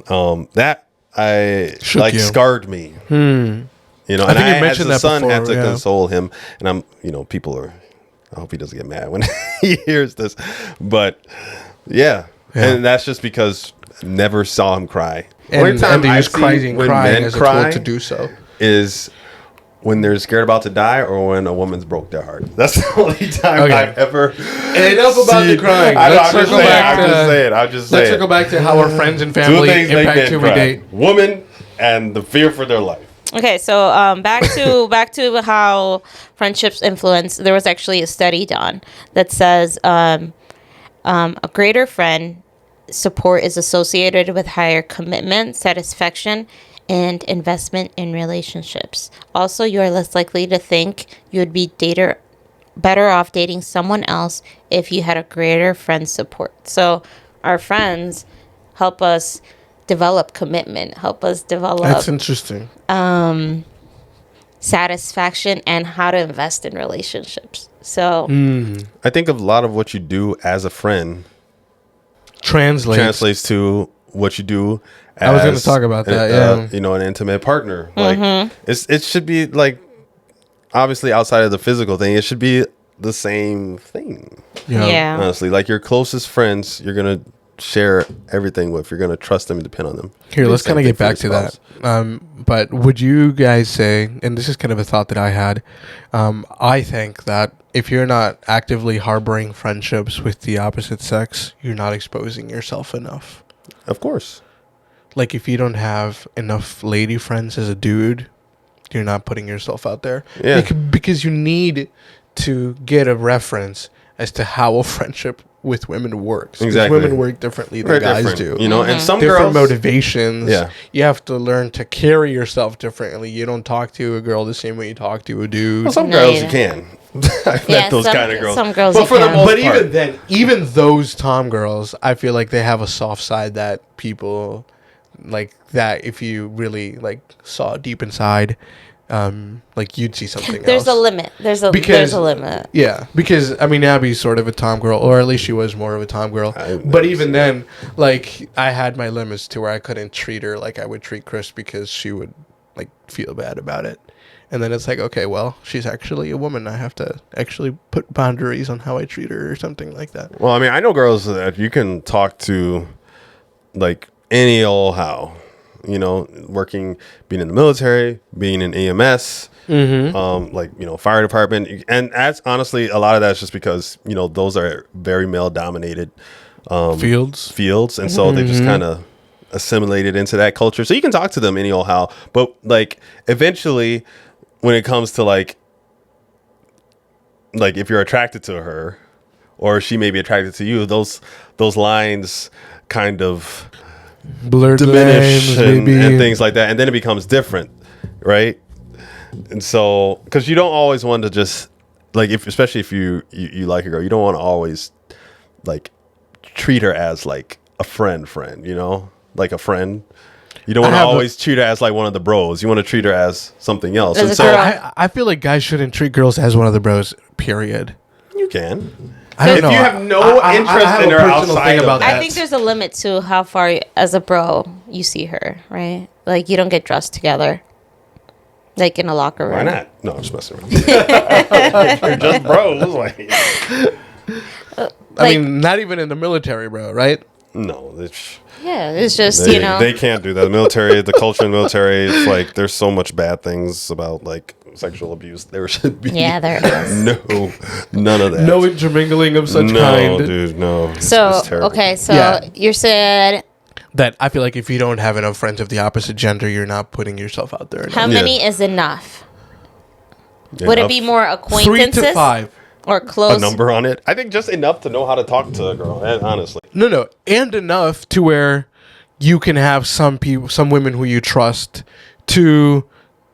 That. Scarred me. And I mentioned as a son, had to console him. And I'm, I hope he doesn't get mad when he hears this. But yeah. And that's just because I never saw him cry. And only time I've seen when men as cry to do so is when they're scared about to die or when a woman's broke their heart. That's the only time I've ever. Enough about the crying. Let's circle back to how our friends and family impact who we date. Woman and the fear for their life. Okay, so back to how friendships influence. There was actually a study done that says a greater friend support is associated with higher commitment, satisfaction, and investment in relationships. Also, you are less likely to think you would be better off dating someone else if you had a greater friend support. So our friends help us develop commitment, help us develop That's interesting. Satisfaction and how to invest in relationships. So I think of a lot of what you do as a friend translates to what you do as I was going to talk about that. An intimate partner. Like it should be like, obviously outside of the physical thing, it should be the same thing. Yeah. Honestly, like your closest friends, you're going to share everything with. You're going to trust them and depend on them. Here, let's kind of get back to that. But would you guys say, and this is kind of a thought that I had, I think that if you're not actively harboring friendships with the opposite sex, you're not exposing yourself enough. Of course. Like if you don't have enough lady friends as a dude, you're not putting yourself out there. Yeah. Because you need to get a reference as to how a friendship with women works. Exactly. Women work differently than guys do. You know, and some different girls, motivations. Yeah. You have to learn to carry yourself differently. You don't talk to a girl the same way you talk to a dude. Well, some girls you can. I've met those kind of girls. Some girls but for the most part. Even then, even those tom girls, I feel like they have a soft side that people like, that if you really like saw deep inside, like you'd see something there's else. a limit. There's a limit. Yeah, because I mean, Abby's sort of a tom girl, or at least she was more of a tom girl. But even then, like I had my limits to where I couldn't treat her like I would treat Chris, because she would like feel bad about it. And then it's like, okay, well, she's actually a woman. I have to actually put boundaries on how I treat her or something like that. Well, I mean, I know girls that you can talk to like any old how, you know, being in the military, being in EMS, like, you know, fire department. And that's honestly, a lot of that's just because, you know, those are very male dominated fields. And so they just kind of assimilated into that culture. So you can talk to them any old how, but like eventually when it comes to like if you're attracted to her or she may be attracted to you, those lines kind of blur, diminish and things like that, and then it becomes different, right? And so because you don't always want to just like, especially if you like a girl, you don't want to always like treat her as like a friend, you know, like a friend. You don't want to always treat her as like one of the bros. You want to treat her as something else. And so I feel like guys shouldn't treat girls as one of the bros, period. You can. I don't know. If you have no interest in her outside of that. I think there's a limit to how far, as a bro, you see her, right? Like, you don't get dressed together. Like, in a locker room. Why not? No, I'm just messing around. You're just bros. I mean, not even in the military, bro, right? No. It's just, They can't do that. The military, the culture in the military, it's like, there's so much bad things about, like, sexual abuse. There should be. Yeah, there is. No, none of that. No intermingling of such kind. No, dude, no. So, okay, so you said that I feel like if you don't have enough friends of the opposite gender, you're not putting yourself out there enough. How many is enough? Would it be more acquaintances? 3 to 5. Or close? A number on it? I think just enough to know how to talk to a girl, honestly. No. And enough to where you can have some women who you trust to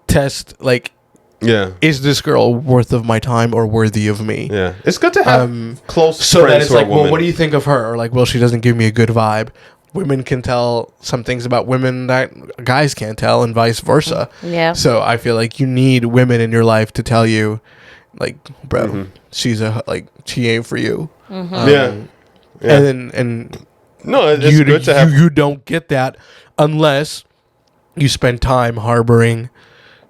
test, like, is this girl worth of my time or worthy of me? Yeah. It's good to have close so friends that it's who are like, women. well, what do you think of her? Or like, well, she doesn't give me a good vibe. Women can tell some things about women that guys can't tell, and vice versa. Yeah. So I feel like you need women in your life to tell you, like, bro, she ain't for you. Yeah. And no, it's good to have. You don't get that unless you spend time harboring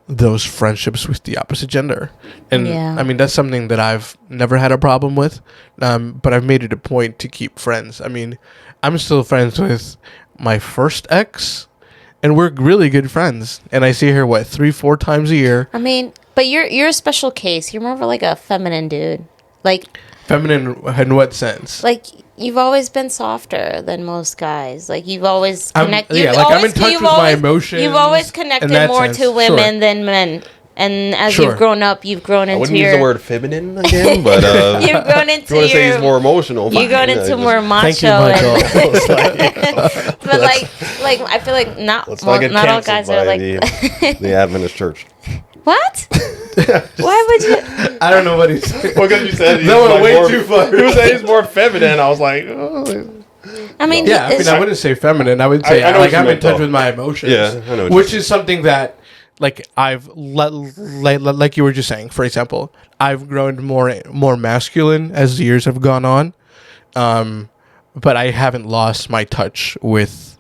those friendships with the opposite gender. And I mean, that's something that I've never had a problem with, but I've made it a point to keep friends. I mean, I'm still friends with my first ex, and we're really good friends. And I see her 3-4 times a year. I mean, but you're a special case. You're more of like a feminine dude. Like, Feminine in what sense? Like, you've always been softer than most guys. Like, you've always connected. Yeah, like I'm in touch with my emotions. You've always connected more to women than men. And as you've grown up, you've grown into I wouldn't use the word feminine again, but you've grown into you want to say he's more emotional. You've grown into more macho. But like I feel like not all guys are like the Adventist church. What? Why would you? I don't know what he's saying. Well, because you said that went way too far. He was saying he's more feminine. I was like, oh. I mean, yeah. I mean, I wouldn't say feminine. I would say like I'm in touch with my emotions. Yeah, I know. Which is something that. Like like you were just saying, for example, I've grown more masculine as the years have gone on, but I haven't lost my touch with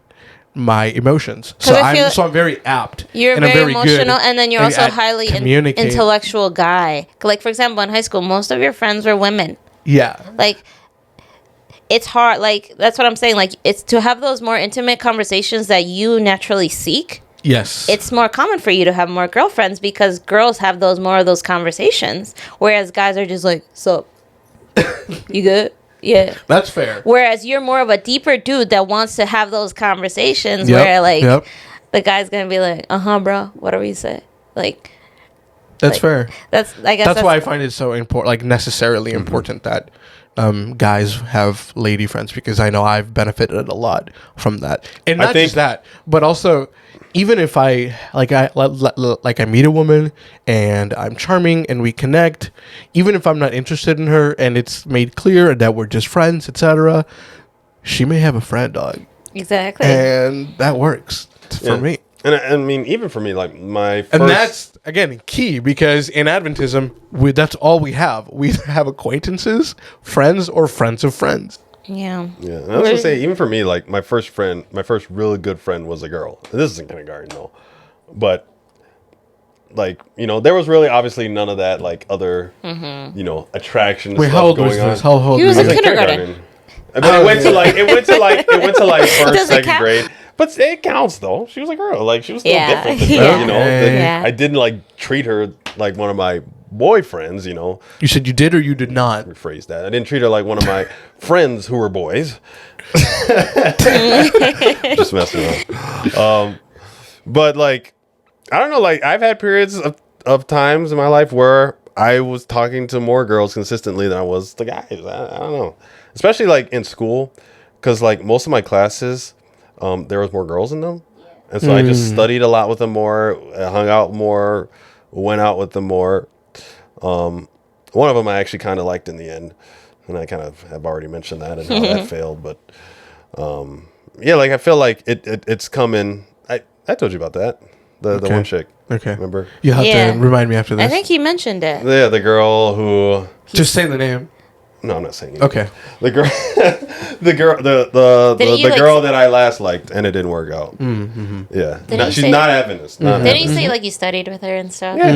my emotions. So I'm very apt. You're and very emotional, and then you're also highly intellectual guy. Like, for example, in high school, most of your friends were women. Yeah. Like, it's hard. Like, that's what I'm saying. Like, it's to have those more intimate conversations that you naturally seek. Yes. It's more common for you to have more girlfriends because girls have more of those conversations, whereas guys are just like, "Sup? You good? Yeah." That's fair. Whereas you're more of a deeper dude that wants to have those conversations where the guy's going to be like, "Bro, whatever you say." Like, that's fair. That's why I find it so important, like necessarily important that guys have lady friends, because I know I've benefited a lot from that. And not just that, but also even if I meet a woman and I'm charming and we connect, even if I'm not interested in her and it's made clear that we're just friends, etc., she may have a friend, dog. Exactly. And that works for me. And I mean, even for me, like my first... And that's, again, key, because in Adventism, that's all we have. We either have acquaintances, friends, or friends of friends. Yeah. Yeah. And I was going to say, even for me, like my first really good friend was a girl. This is in kindergarten, though. But, like, you know, there was really obviously none of that, like, other, you know, attraction. Wait, how old was this? How old he was in kindergarten. And then it went to like first, second grade. But it counts, though. She was a girl. Like, she was still different than me, you know. I didn't, like, treat her like one of my boyfriends, you know. You said you did or you did not? Rephrase that. I didn't treat her like one of my friends who were boys. Just messing around. But, like, I don't know. Like, I've had periods of times in my life where I was talking to more girls consistently than I was the guys. I don't know. Especially, like, in school. Because, like, most of my classes... there was more girls in them. And so I just studied a lot with them more, hung out more, went out with them more. One of them I actually kind of liked in the end. And I kind of have already mentioned that and how that failed. But yeah, like I feel like it's coming. I told you about that. The one chick. Okay. Remember? You have to remind me after this. I think he mentioned it. Yeah, the girl who... Just say the name. No, I'm not saying it. Okay. The girl, the girl that I last liked, and it didn't work out. Mm-hmm. Yeah, she's not Adventist. Didn't you say like you studied with her and stuff? Yeah,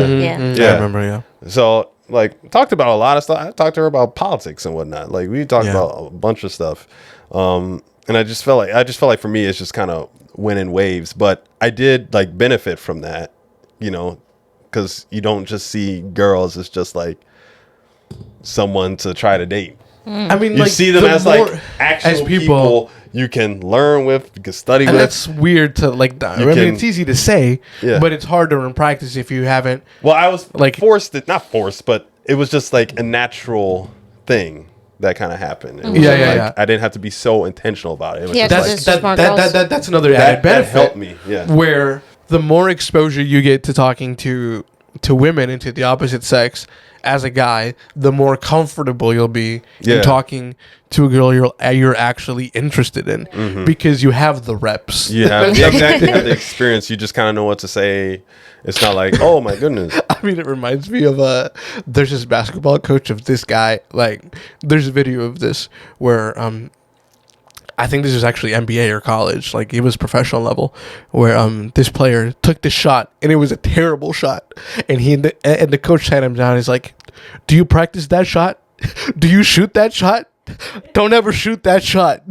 yeah. I remember. Yeah. So like talked about a lot of stuff. I talked to her about politics and whatnot. Like we talked about a bunch of stuff. And I just felt like for me it's just kind of went in waves. But I did like benefit from that, you know, because you don't just see girls. It's just like someone to try to date. I mean, you like, see them as like actual as people you can learn with, you can study with. And that's weird to like. I mean, it's easy to say, but it's harder in practice if you haven't. Well, I was like not forced, but it was just like a natural thing that kind of happened. It was yeah. I didn't have to be so intentional about it. It was that's another added benefit. That helped me. Yeah, where the more exposure you get to talking to women and to the opposite sex. As a guy, the more comfortable you'll be in talking to a girl you're actually interested in, because you have the reps. You exactly have the experience. You just kind of know what to say. It's not like, oh my goodness. I mean, it reminds me of there's this basketball coach of this guy. Like, there's a video of this where I think this is actually NBA or college. Like, it was professional level, where this player took the shot and it was a terrible shot, and the coach sat him down. He's like, "Do you practice that shot? Do you shoot that shot? Don't ever shoot that shot."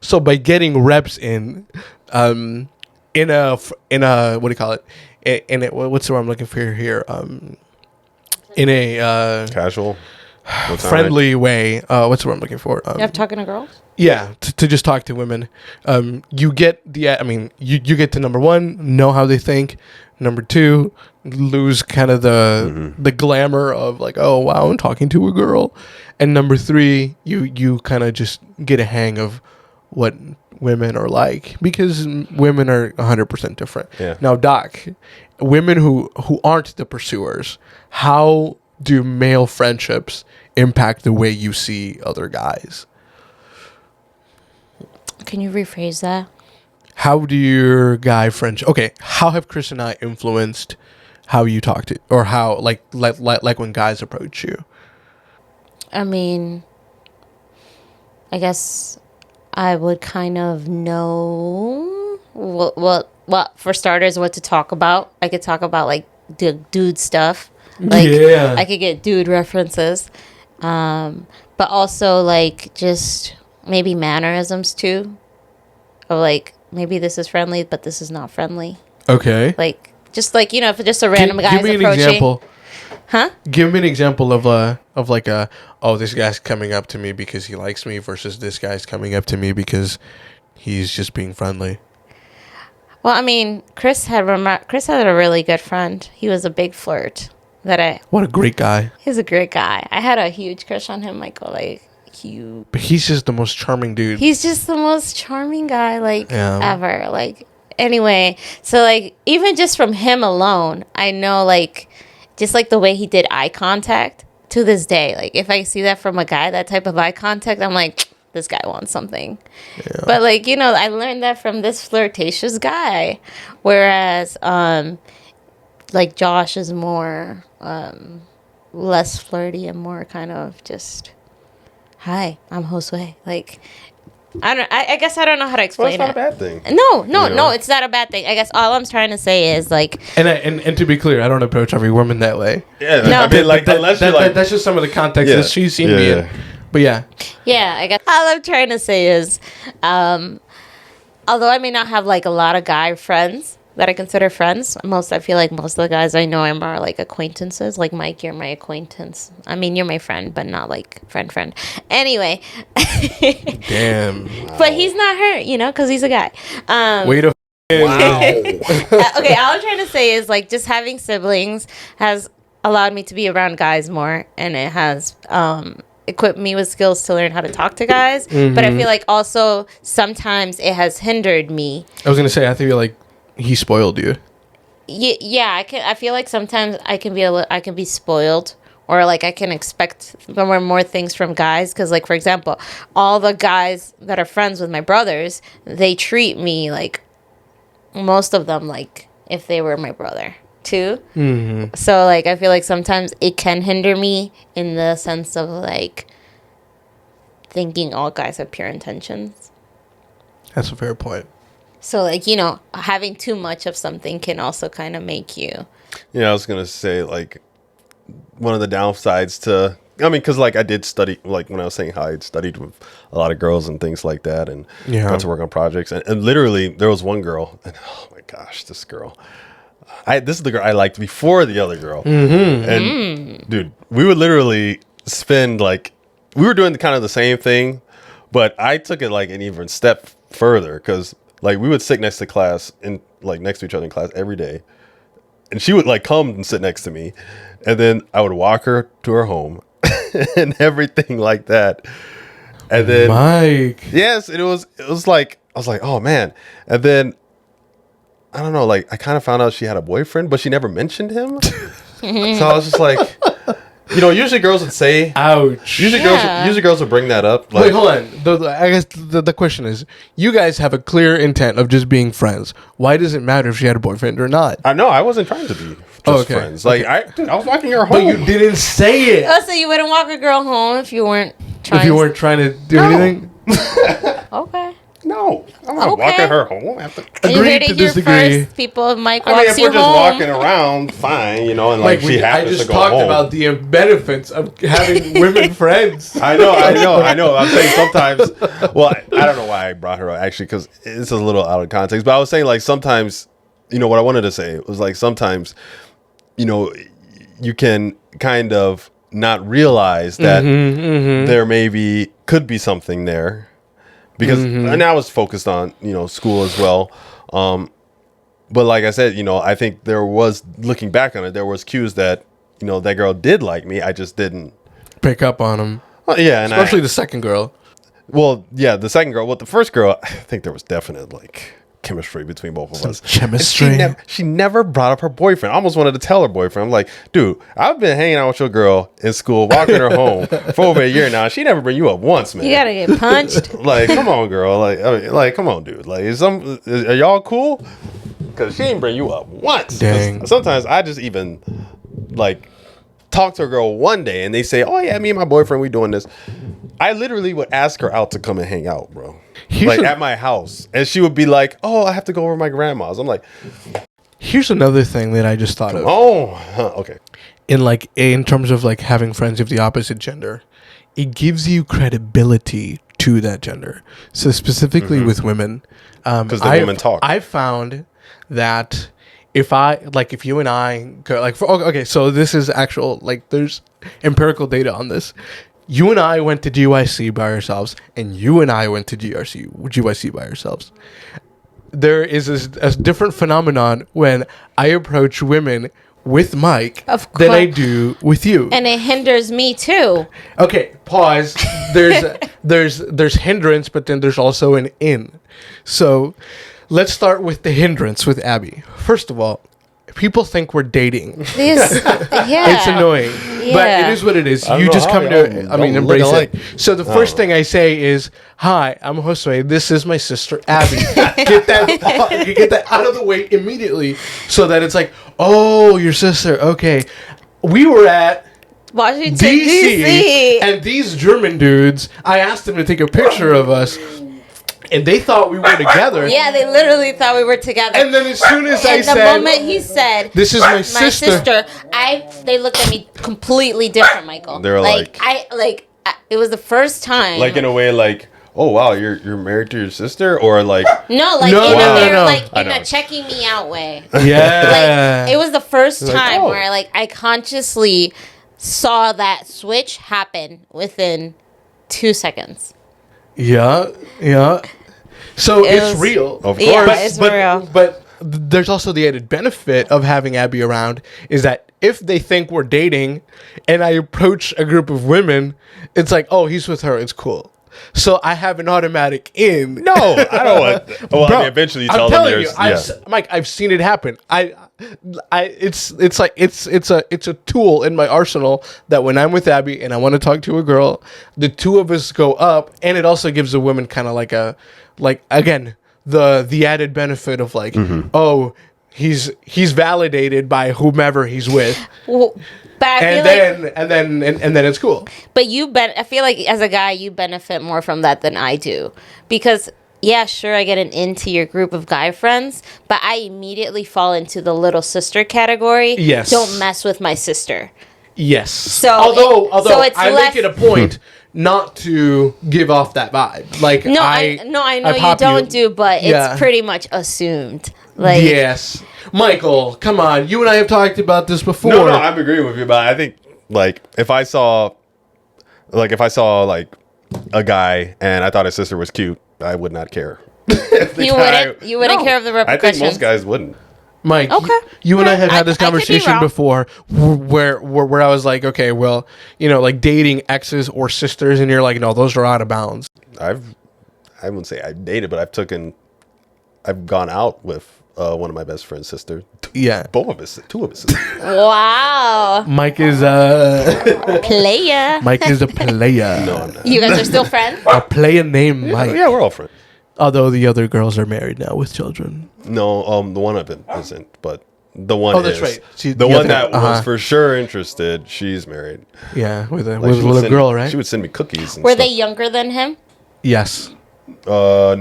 So by getting reps in a what do you call it? In it, what's the word I'm looking for here? in a casual, friendly way. What's the word I'm looking for? You have talking to girls? Yeah, to just talk to women. You get you get to number one, know how they think. Number two, lose kind of the glamour of like, oh wow, I'm talking to a girl. And number three, you kind of just get a hang of what women are like, because women are 100% different. Yeah. Now, Doc, women who aren't the pursuers, how do male friendships impact the way you see other guys? Can you rephrase that? How do your guy friendship? Okay, how have Chris and I influenced how you talk to, or how like when guys approach you? I mean, I guess I would kind of know what for starters, what to talk about. I could talk about like the dude stuff. Like, yeah, I could get dude references, but also like just maybe mannerisms too, of like maybe this is friendly, but this is not friendly. Okay. Like just like, you know, if just a random guy's approaching. Give me an example. Huh? Give me an example of this guy's coming up to me because he likes me versus this guy's coming up to me because he's just being friendly. Well, I mean, Chris had a really good friend. He was a big flirt. What a great guy. He's a great guy. I had a huge crush on him, Michael. Like, but he's just the most charming dude. He's just the most charming guy, like, ever. Like, anyway, so, like, even just from him alone, I know, like, just, like, the way he did eye contact to this day. Like, if I see that from a guy, that type of eye contact, I'm like, this guy wants something. Yeah. But, like, you know, I learned that from this flirtatious guy. Whereas, like, Josh is more, less flirty and more kind of just... Hi, I'm Josue. Like, I guess I don't know how to explain it. Well, it's not a bad thing. No, it's not a bad thing. I guess all I'm trying to say is like... And to be clear, I don't approach every woman that way. Yeah, no. I mean, like, that's just some of the context that she's seen me in. But yeah. Yeah, I guess all I'm trying to say is, although I may not have like a lot of guy friends that I consider friends, I feel like most of the guys I know are more like acquaintances. Like, Mike, you're my acquaintance. I mean, you're my friend, but not like friend. Anyway. Damn. But he's not hurt, you know, because he's a guy. Wait a wow. Okay, all I'm trying to say is, like, just having siblings has allowed me to be around guys more, and it has equipped me with skills to learn how to talk to guys. Mm-hmm. But I feel like also sometimes it has hindered me. I was going to say, I feel like he spoiled you. Yeah, I feel like sometimes I can be spoiled, or like I can expect more things from guys. Because, like, for example, all the guys that are friends with my brothers, they treat me like, most of them, like if they were my brother too. Mm-hmm. So, like, I feel like sometimes it can hinder me in the sense of like thinking all guys have pure intentions. That's a fair point. So, like, you know, having too much of something can also kind of make you... Yeah, I was going to say, like, one of the downsides to... I mean, because, like, I did study, like, when I was saying how I had studied with a lot of girls and things like that, and got to work on projects. And literally, there was one girl, and oh, my gosh, this girl. This is the girl I liked before the other girl. Mm-hmm. And, dude, we would literally spend, like... We were doing kind of the same thing, but I took it, like, an even step further, because... Like, we would sit next to class and like next to each other in class every day. And she would like come and sit next to me. And then I would walk her to her home and everything like that. And then Mike. Yes, it was like I was like, oh man. And then I don't know, like I kind of found out she had a boyfriend, but she never mentioned him. So I was just like, you know, usually girls would say, ouch. Usually girls would bring that up. Like, wait, hold on. I guess the question is, you guys have a clear intent of just being friends. Why does it matter if she had a boyfriend or not? I know. I wasn't trying to be just friends. Like, okay. I was walking her home. But you didn't say it. Oh, so you wouldn't walk a girl home if you weren't trying to do anything? Okay. No, I'm not walking her home. You heard it here first. People, Mike walks you home. If we're just walking around, fine, you know, and like she happens to go home. I just talked about the benefits of having women friends. I know. I'm saying sometimes. Well, I don't know why I brought her up actually, because it's a little out of context. But I was saying like sometimes, you know, what I wanted to say was like sometimes, you know, you can kind of not realize that there maybe could be something there, because and I was focused on school as well. But like I said, I think there was, looking back on it, there was cues that that girl did like me. I just didn't pick up on them. Well, yeah, and especially the second girl. Well, yeah, the second girl. Well, the first girl, I think there was definite chemistry between both of us. Chemistry. She never brought up her boyfriend. I almost wanted to tell her boyfriend. I'm like, dude, I've been hanging out with your girl in school, walking her home for over a year now. She never bring you up once, man. You gotta get punched. Come on, girl. Come on, dude. Are y'all cool? Because she didn't bring you up once. Dang. Sometimes I just even talk to a girl one day and they say, oh yeah, me and my boyfriend, we doing this. I literally would ask her out to come and hang out, bro. At my house. And she would be like, oh, I have to go over to my grandma's. I'm like, here's another thing that I just thought of. Oh, okay. In terms of having friends of the opposite gender, it gives you credibility to that gender. So specifically with women, because the women talk. I found that if you and I go okay, so this is actual, there's empirical data on this. You and I went to GYC by ourselves, and you and I went to GYC by ourselves. There is a different phenomenon when I approach women with Mike than I do with you, and it hinders me too. Okay, pause. There's hindrance, but then there's also an in. So let's start with the hindrance with Abby. First of all, people think we're dating. It's annoying, but it is what it is. You just come to, embrace it. So the first thing I say is, "Hi, I'm Josue. This is my sister Abby." Get that out of the way immediately, so that it's oh, your sister. Okay, we were at Washington DC, and these German dudes. I asked them to take a picture of us. And they thought we were together. Yeah, they literally thought we were together. And then as soon as I said, the moment he said, "This is my sister," they looked at me completely different, Michael. They're it was the first time. In a way, oh wow, you're married to your sister, or in a checking me out way. Yeah, it was the first time where I consciously saw that switch happen within 2 seconds. Yeah. So it's real. Of course. Yeah, it's real. But there's also the added benefit of having Abby around is that if they think we're dating and I approach a group of women, it's oh, he's with her. It's cool. So I have an automatic in. No, I don't want. Well, Bro, eventually you tell them there's. Mike, I've seen it happen. It's a tool in my arsenal that when I'm with Abby and I want to talk to a girl, the two of us go up, and it also gives the women kind of again the added benefit of oh, he's validated by whomever he's with. Well, but and then it's cool. But I feel like as a guy, you benefit more from that than I do, because yeah, sure, I get an into your group of guy friends, but I immediately fall into the little sister category. Yes. Don't mess with my sister. Yes. So although I make it a point not to give off that vibe. I know you don't do, but it's pretty much assumed. Yes. Michael, come on. You and I have talked about this before. No, I'm agreeing with you, but I think if I saw a guy and I thought his sister was cute, I would not care. You wouldn't care of the repercussions. I think most guys wouldn't. Mike, you and I have had this conversation before where I was okay, well, dating exes or sisters, and you're no, those are out of bounds. I wouldn't say I've dated, but I've gone out with one of my best friend's sister. Yeah. Two of his sisters. Wow. Mike is a player. Mike is a player. No, I'm not. You guys are still friends? A player named Mike. Yeah, we're all friends. Although the other girls are married now with children. No, the one I've been isn't, but the one that's right. The one that was for sure interested, she's married. Yeah, with a little girl, right? She would send me cookies. Were they younger than him? Yes. No.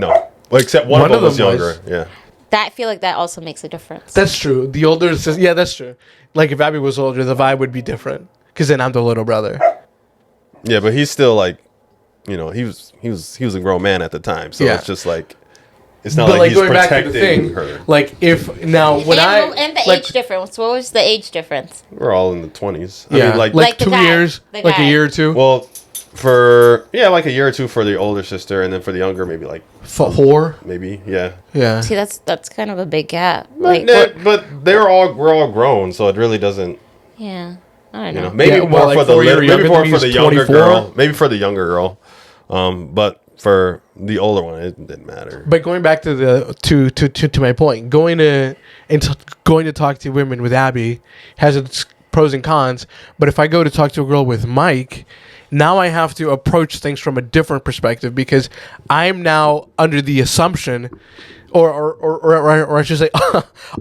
Well, except one of them was younger. Yeah. I feel like that also makes a difference. That's true. The older sister, yeah, that's true. If Abby was older, the vibe would be different because then I'm the little brother. Yeah, but he's still he was a grown man at the time, so it's just It's not but like he's going back to the protecting thing, her. like if now when and the age difference. What was the age difference? We're all in the 20s. Yeah, I mean, like the 2 guy, years, the like a guy. year or two. well, like a year or two for the older sister, and then for the younger, maybe like Four. maybe, yeah. Yeah. See, that's kind of a big gap. But, Like, but we're all grown, so it really doesn't. yeah, I don't You know. know, maybe Yeah, more well, like for the 4 year maybe younger more than for me the is younger 24. girl. Maybe for the younger girl. But for the older one, it didn't matter. But going back to the to my point, going to talk to women with Abby has its pros and cons. But if I go to talk to a girl with Mike, now I have to approach things from a different perspective because I'm now under the assumption, or I should say,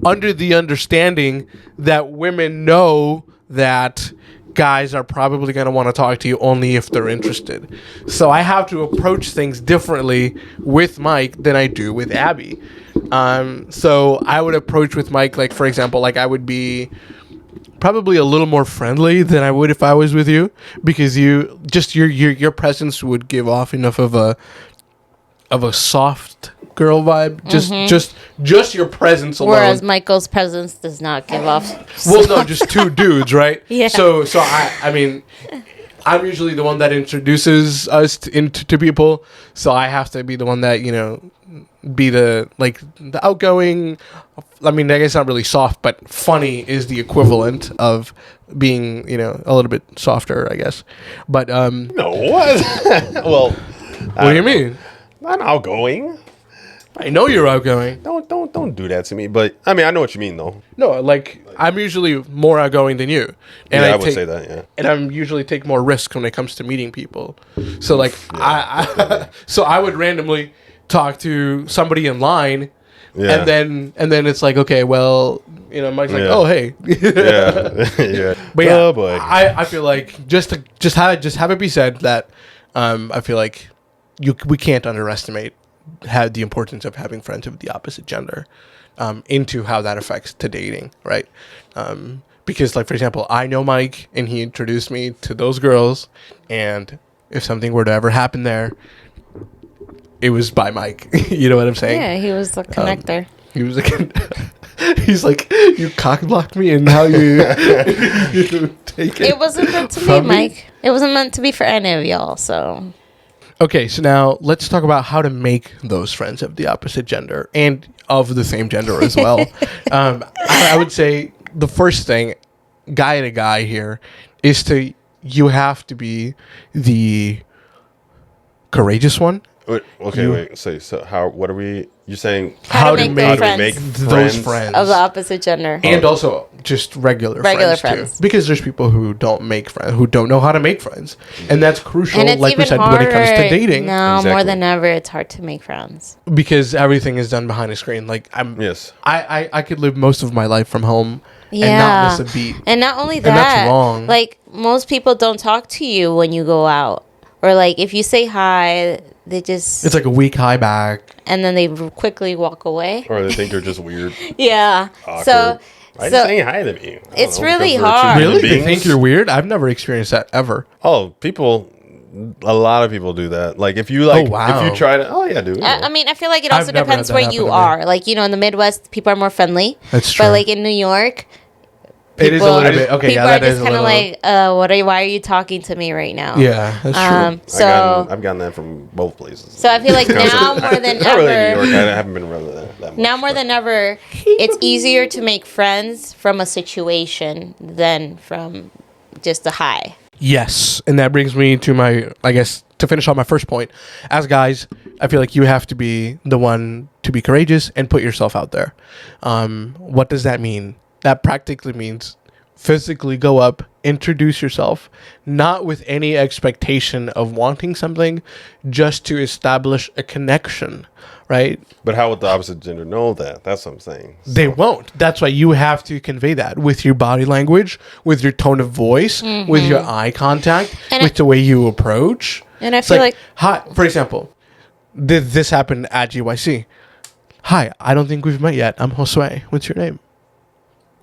under the understanding that women know that guys are probably going to want to talk to you only if they're interested. So I have to approach things differently with Mike than I do with Abby. So I would approach with Mike, like, for example, like I would be probably a little more friendly than I would if I was with you, because your presence would give off enough of a soft girl vibe. Just your presence alone. Whereas Michael's presence does not give off. Well, no, just two dudes, right? Yeah. So I mean, I'm usually the one that introduces us to people, so I have to be the one that, be the outgoing. I mean, I guess not really soft, but funny is the equivalent of being, a little bit softer, I guess. But No, what? Well, what do you mean? I'm outgoing. I know you're outgoing. Don't do that to me. But I mean, I know what you mean, though. No, like I'm usually more outgoing than you, and I would say that. Yeah, and I'm usually take more risks when it comes to meeting people. So like so I would randomly talk to somebody in line, and then it's like, okay, well, Mike's like, oh hey, yeah. But yeah, oh boy. I feel like just have it be said that I feel like we can't underestimate the importance of having friends of the opposite gender into how that affects to dating, right? Because, like, for example, I know Mike, and he introduced me to those girls, and if something were to ever happen there, it was by Mike. You know what I'm saying? Yeah, he was the connector. He was he's like, you cock blocked me, and now you take it. It wasn't meant to be, Mike. It wasn't meant to be for any of y'all, so... Okay, so now let's talk about how to make those friends of the opposite gender and of the same gender as well. I would say the first thing, guy to guy here, is you have to be the courageous one. Wait. So how? What are we? You're saying how to make those friends of the opposite gender, and also just regular friends too. Because there's people who don't make friends, who don't know how to make friends, and that's crucial. And it's like we said, when it comes to dating, now more than ever, it's hard to make friends because everything is done behind a screen. Like I could live most of my life from home. Yeah. And not miss a beat. And not only that, and that's wrong. Like, most people don't talk to you when you go out. Or, like, if you say hi, they just... It's like a weak hi back. And then they quickly walk away. Or they think you're just weird. Yeah. Awkward. So... Why are you saying hi to me? It's really hard. Really? They think you're weird? I've never experienced that ever. Oh, a lot of people do that. Like, if you like, if you try to, dude. I mean, I feel like it also depends where you are. Like, in the Midwest, people are more friendly. That's true. But, like, in New York... It is a little bit. Okay, people are just kind of like, why are you talking to me right now? Yeah, that's true. So I've gotten that from both places. So I feel like now more than not ever, really New York. I haven't been around that much. Now more than ever, it's easier to make friends from a situation than from just a hi. Yes, and that brings me to to finish on my first point. As guys, I feel like you have to be the one to be courageous and put yourself out there. What does that mean? That practically means physically go up, introduce yourself, not with any expectation of wanting something, just to establish a connection, right? But how would the opposite gender know that? That's what I'm saying. They won't. That's why you have to convey that with your body language, with your tone of voice, with your eye contact, and with the way you approach. And I feel like hi, for example, this happened at GYC. Hi, I don't think we've met yet. I'm Josue. What's your name?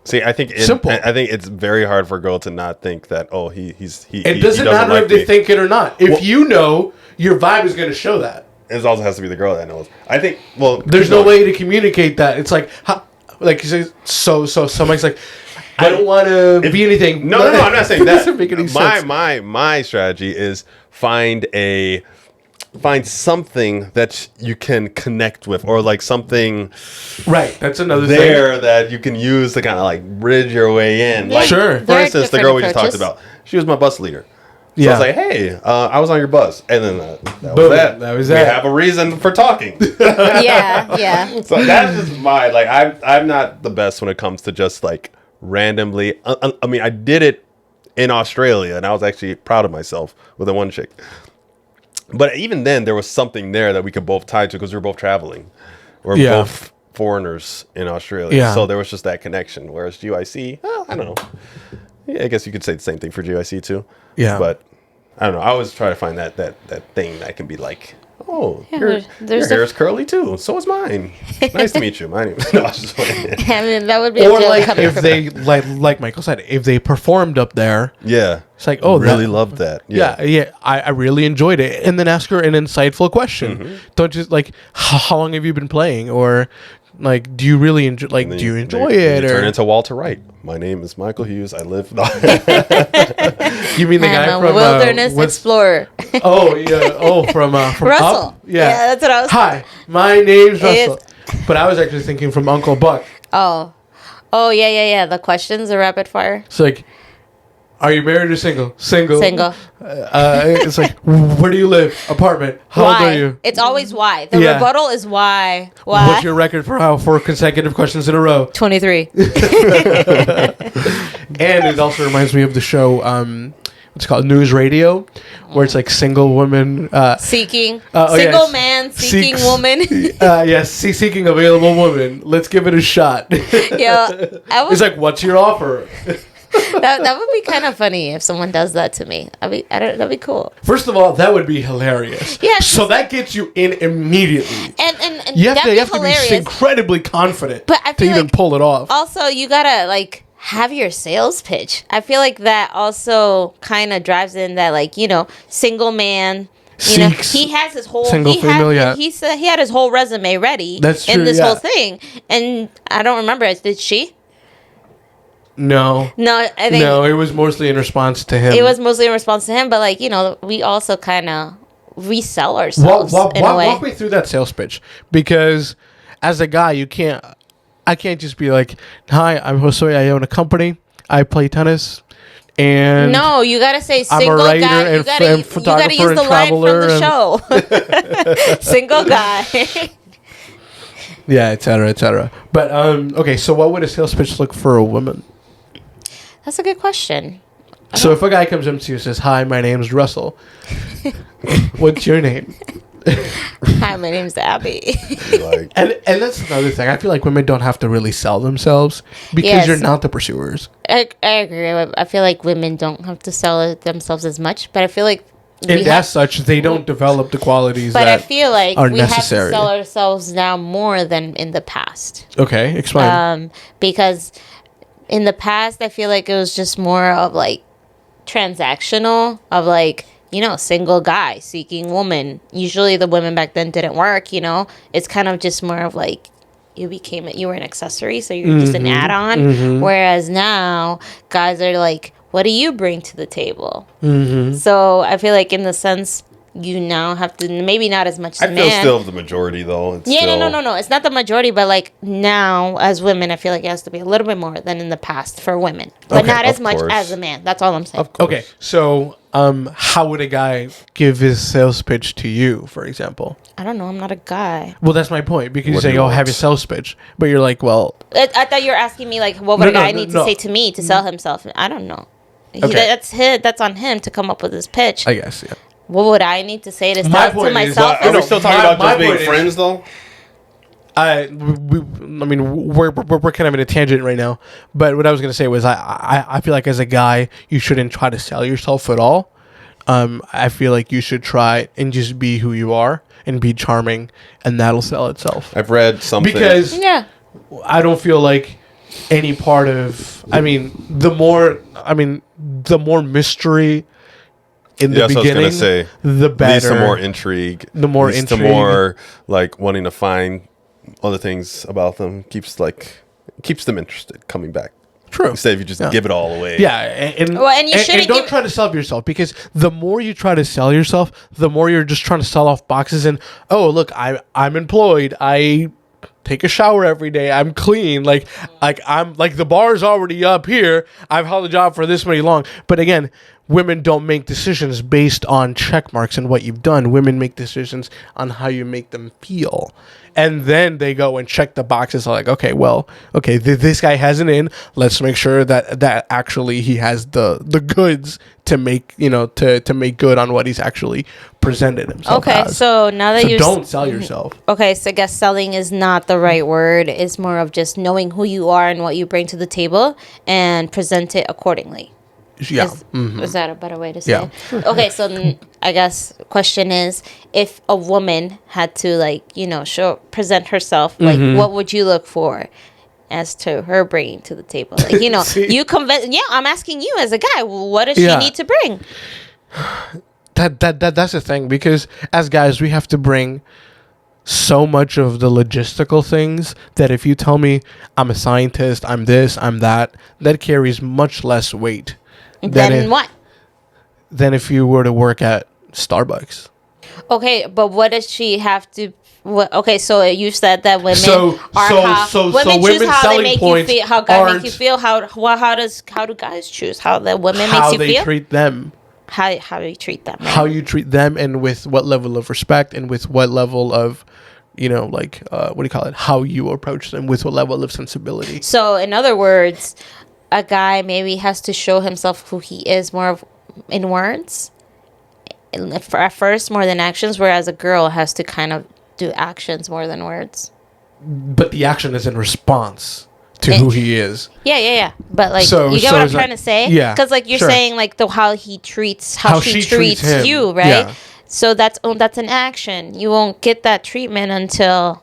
See, I think simple. I think it's very hard for a girl to not think that. Oh, he. It doesn't matter if they think it or not. If you know, your vibe is going to show that. it also has to be the girl that knows. I think. Well, there's no way to communicate that. It's like, like you say, so somebody's like, I don't want to be anything. No, I'm not saying that. Doesn't make any sense. My strategy is find something that you can connect with, or like something. Right, that's another there thing that you can use to kind of like bridge your way in. Yeah, Like, sure. For instance, the girl we just talked about, she was my bus leader. So I was like, hey, I was on your bus. And then that was that. That was that. We have a reason for talking. Yeah. So that's just like, I'm not the best when it comes to just like randomly. I mean, I did it in Australia, and I was actually proud of myself with the one chick. But even then, there was something there that we could both tie to because we were both traveling. We're both foreigners in Australia. Yeah. So there was just that connection. Whereas GYC, I don't know. Yeah, I guess you could say the same thing for GYC too. Yeah. But I don't know. I always try to find that thing that can be like, oh, your hair is curly too. So is mine. Nice to meet you. My name is... No, I was just playing. I mean, that would be or like if they, like Michael said, if they performed up there. Yeah. It's like, oh, really loved that. Yeah. I really enjoyed it. And then ask her an insightful question. Mm-hmm. Don't just like, how long have you been playing? Or like, do you really enjoy? Like, do you enjoy it? You turn into Walter Wright. My name is Michael Hughes. I live. You mean the guy I'm from a wilderness explorer? Oh yeah. Oh, from Russell. Up? Yeah, that's what I was. Hi, my name's Russell. But I was actually thinking from Uncle Buck. Oh, yeah. The questions are rapid fire. It's like, are you married or single? Single. It's like, where do you live? Apartment. How old are you? It's always why. The rebuttal is why. Why? What's your record for how 4 consecutive questions in a row? 23. And it also reminds me of the show, what's it called? News Radio, where it's like single woman seeking. Man seeking woman. Yes, seeking available woman. Let's give it a shot. Yeah. It's like, what's your offer? That would be kind of funny if someone does that to me. That'd be cool. First of all, that would be hilarious. Yes. So that gets you in immediately. And you have to be incredibly confident to even pull it off. Also, you gotta like have your sales pitch. I feel like that also kind of drives in that, like, you know, single man. You know, he has his whole he said he had his whole resume ready. That's true, in this whole thing, and I don't remember. Did she? No, I think it was mostly in response to him. It was mostly in response to him, but like, you know, we also kind of resell ourselves in a way. Walk me through that sales pitch, because as a guy, I can't just be like, "Hi, I'm Josue. I own a company. I play tennis." And no, you gotta say single I'm a writer guy. and photographer, you gotta use the line from the show. Single guy. Yeah, etc. But okay, so what would a sales pitch look for a woman? That's a good question. So if a guy comes up to you and says, "Hi, my name's Russell," what's your name? Hi, my name's Abby. And that's another thing. I feel like women don't have to really sell themselves because you're not the pursuers. I agree. I feel like women don't have to sell themselves as much, but I feel like and as such, they don't develop the qualities that are necessary. But I feel like we have to sell ourselves now more than in the past. Okay, explain. Because in the past, I feel like it was just more of like transactional, of like, you know, single guy seeking woman. Usually the women back then didn't work, you know. It's kind of just more of like you were an accessory, so you're just an add-on. Mm-hmm. Whereas now guys are like, what do you bring to the table? Mm-hmm. So I feel like in the sense, you now have to, maybe not as much as I feel still the majority though. No. It's not the majority, but like now as women, I feel like it has to be a little bit more than in the past for women, but not as much as a man. That's all I'm saying. Okay, so how would a guy give his sales pitch to you, for example? I don't know. I'm not a guy. Well, that's my point, because you say, "Oh, have your sales pitch," but you're like, "Well," I thought you were asking me like, what would a guy need to say to me to sell himself? I don't know. That's on him to come up with his pitch. I guess, yeah. What would I need to say to myself? Are we still talking about just being friends, though? I mean, we're kind of in a tangent right now. But what I was going to say was, I feel like as a guy, you shouldn't try to sell yourself at all. I feel like you should try and just be who you are and be charming, and that'll sell itself. I've read something. Because I don't feel like any part of, the more mystery in the beginning, I was gonna say, the better. Leads to more intrigue. The more intrigue. To more like wanting to find other things about them. Keeps them interested, coming back. True. Instead of you just give it all away. Yeah, and don't try to sell yourself, because the more you try to sell yourself, the more you're just trying to sell off boxes and, oh, look, I'm employed. I take a shower every day. I'm clean. Like I'm like, the bar's already up here. I've held a job for this many long. But again, women don't make decisions based on check marks and what you've done. Women make decisions on how you make them feel. And then they go and check the boxes like, okay, this guy has an in. Let's make sure that actually he has the goods to make, to make good on what he's actually presented himself as. Okay, so now that don't sell yourself. Okay, so I guess selling is not the right word. It's more of just knowing who you are and what you bring to the table and present it accordingly. Yeah. Is that a better way to say it? Okay, so I guess question is, if a woman had to present herself, like what would you look for as to her bringing to the table? Like, you convince. Yeah, I'm asking you as a guy, what does she need to bring? That's the thing, because as guys we have to bring so much of the logistical things that if you tell me I'm a scientist, I'm this, I'm that carries much less weight. What? Than if you were to work at Starbucks. Okay, but what does she have to? Okay, so you said that women women choose how they make you feel, how guys make you feel. How do guys choose how the women makes you feel? How they treat them. How you treat them. Right? How you treat them, and with what level of respect, and with what level of, what do you call it? How you approach them, with what level of sensibility. So, in other words, a guy maybe has to show himself who he is more in words at first, more than actions, whereas a girl has to kind of do actions more than words. But the action is in response to who he is. Yeah. But like, you get what I'm trying to say? Yeah. Because like you're saying like how she treats you, right? Yeah. So that's an action. You won't get that treatment until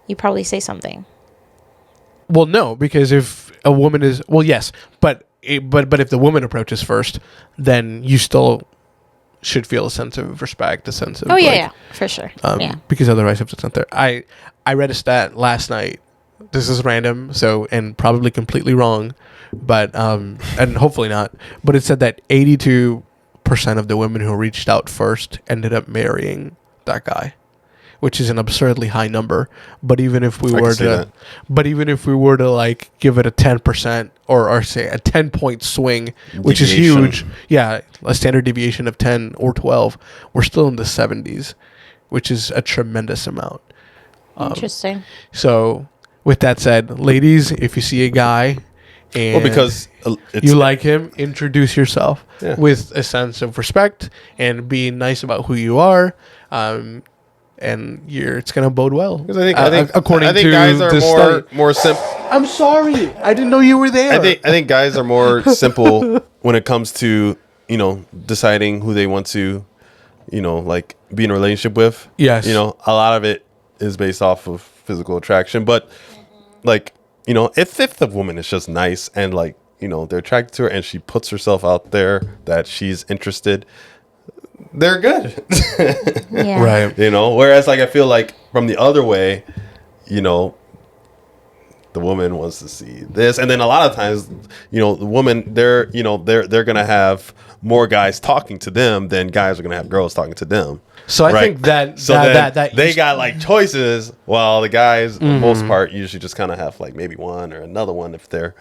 you probably say something. Well, no, because if a woman is, yes, but if the woman approaches first, then you still should feel a sense of respect, a sense of for sure. Because otherwise, if it's not there, I read a stat last night. This is random, and probably completely wrong, but and hopefully not. But it said that 82% of the women who reached out first ended up marrying that guy, which is an absurdly high number. But even if we were to like give it a 10% or say a 10-point swing, which is huge, a standard deviation of 10 or 12, we're still in the 70s, which is a tremendous amount. Interesting. So, with that said, ladies, if you see a guy and because you like him, introduce yourself with a sense of respect and be nice about who you are. And it's gonna bode well. Because I think guys are more simple. I'm sorry, I didn't know you were there. I think guys are more simple when it comes to deciding who they want to, like be in a relationship with. Yes, a lot of it is based off of physical attraction, but like if the woman is just nice and like they're attracted to her and she puts herself out there that she's interested, they're good. Yeah. Right. Whereas like I feel like from the other way, the woman wants to see this, and then a lot of times, the woman they're gonna have more guys talking to them than guys are gonna have girls talking to them. So I think that they got like choices, while the guys, for the most part, usually just kind of have like maybe one or another one if they're,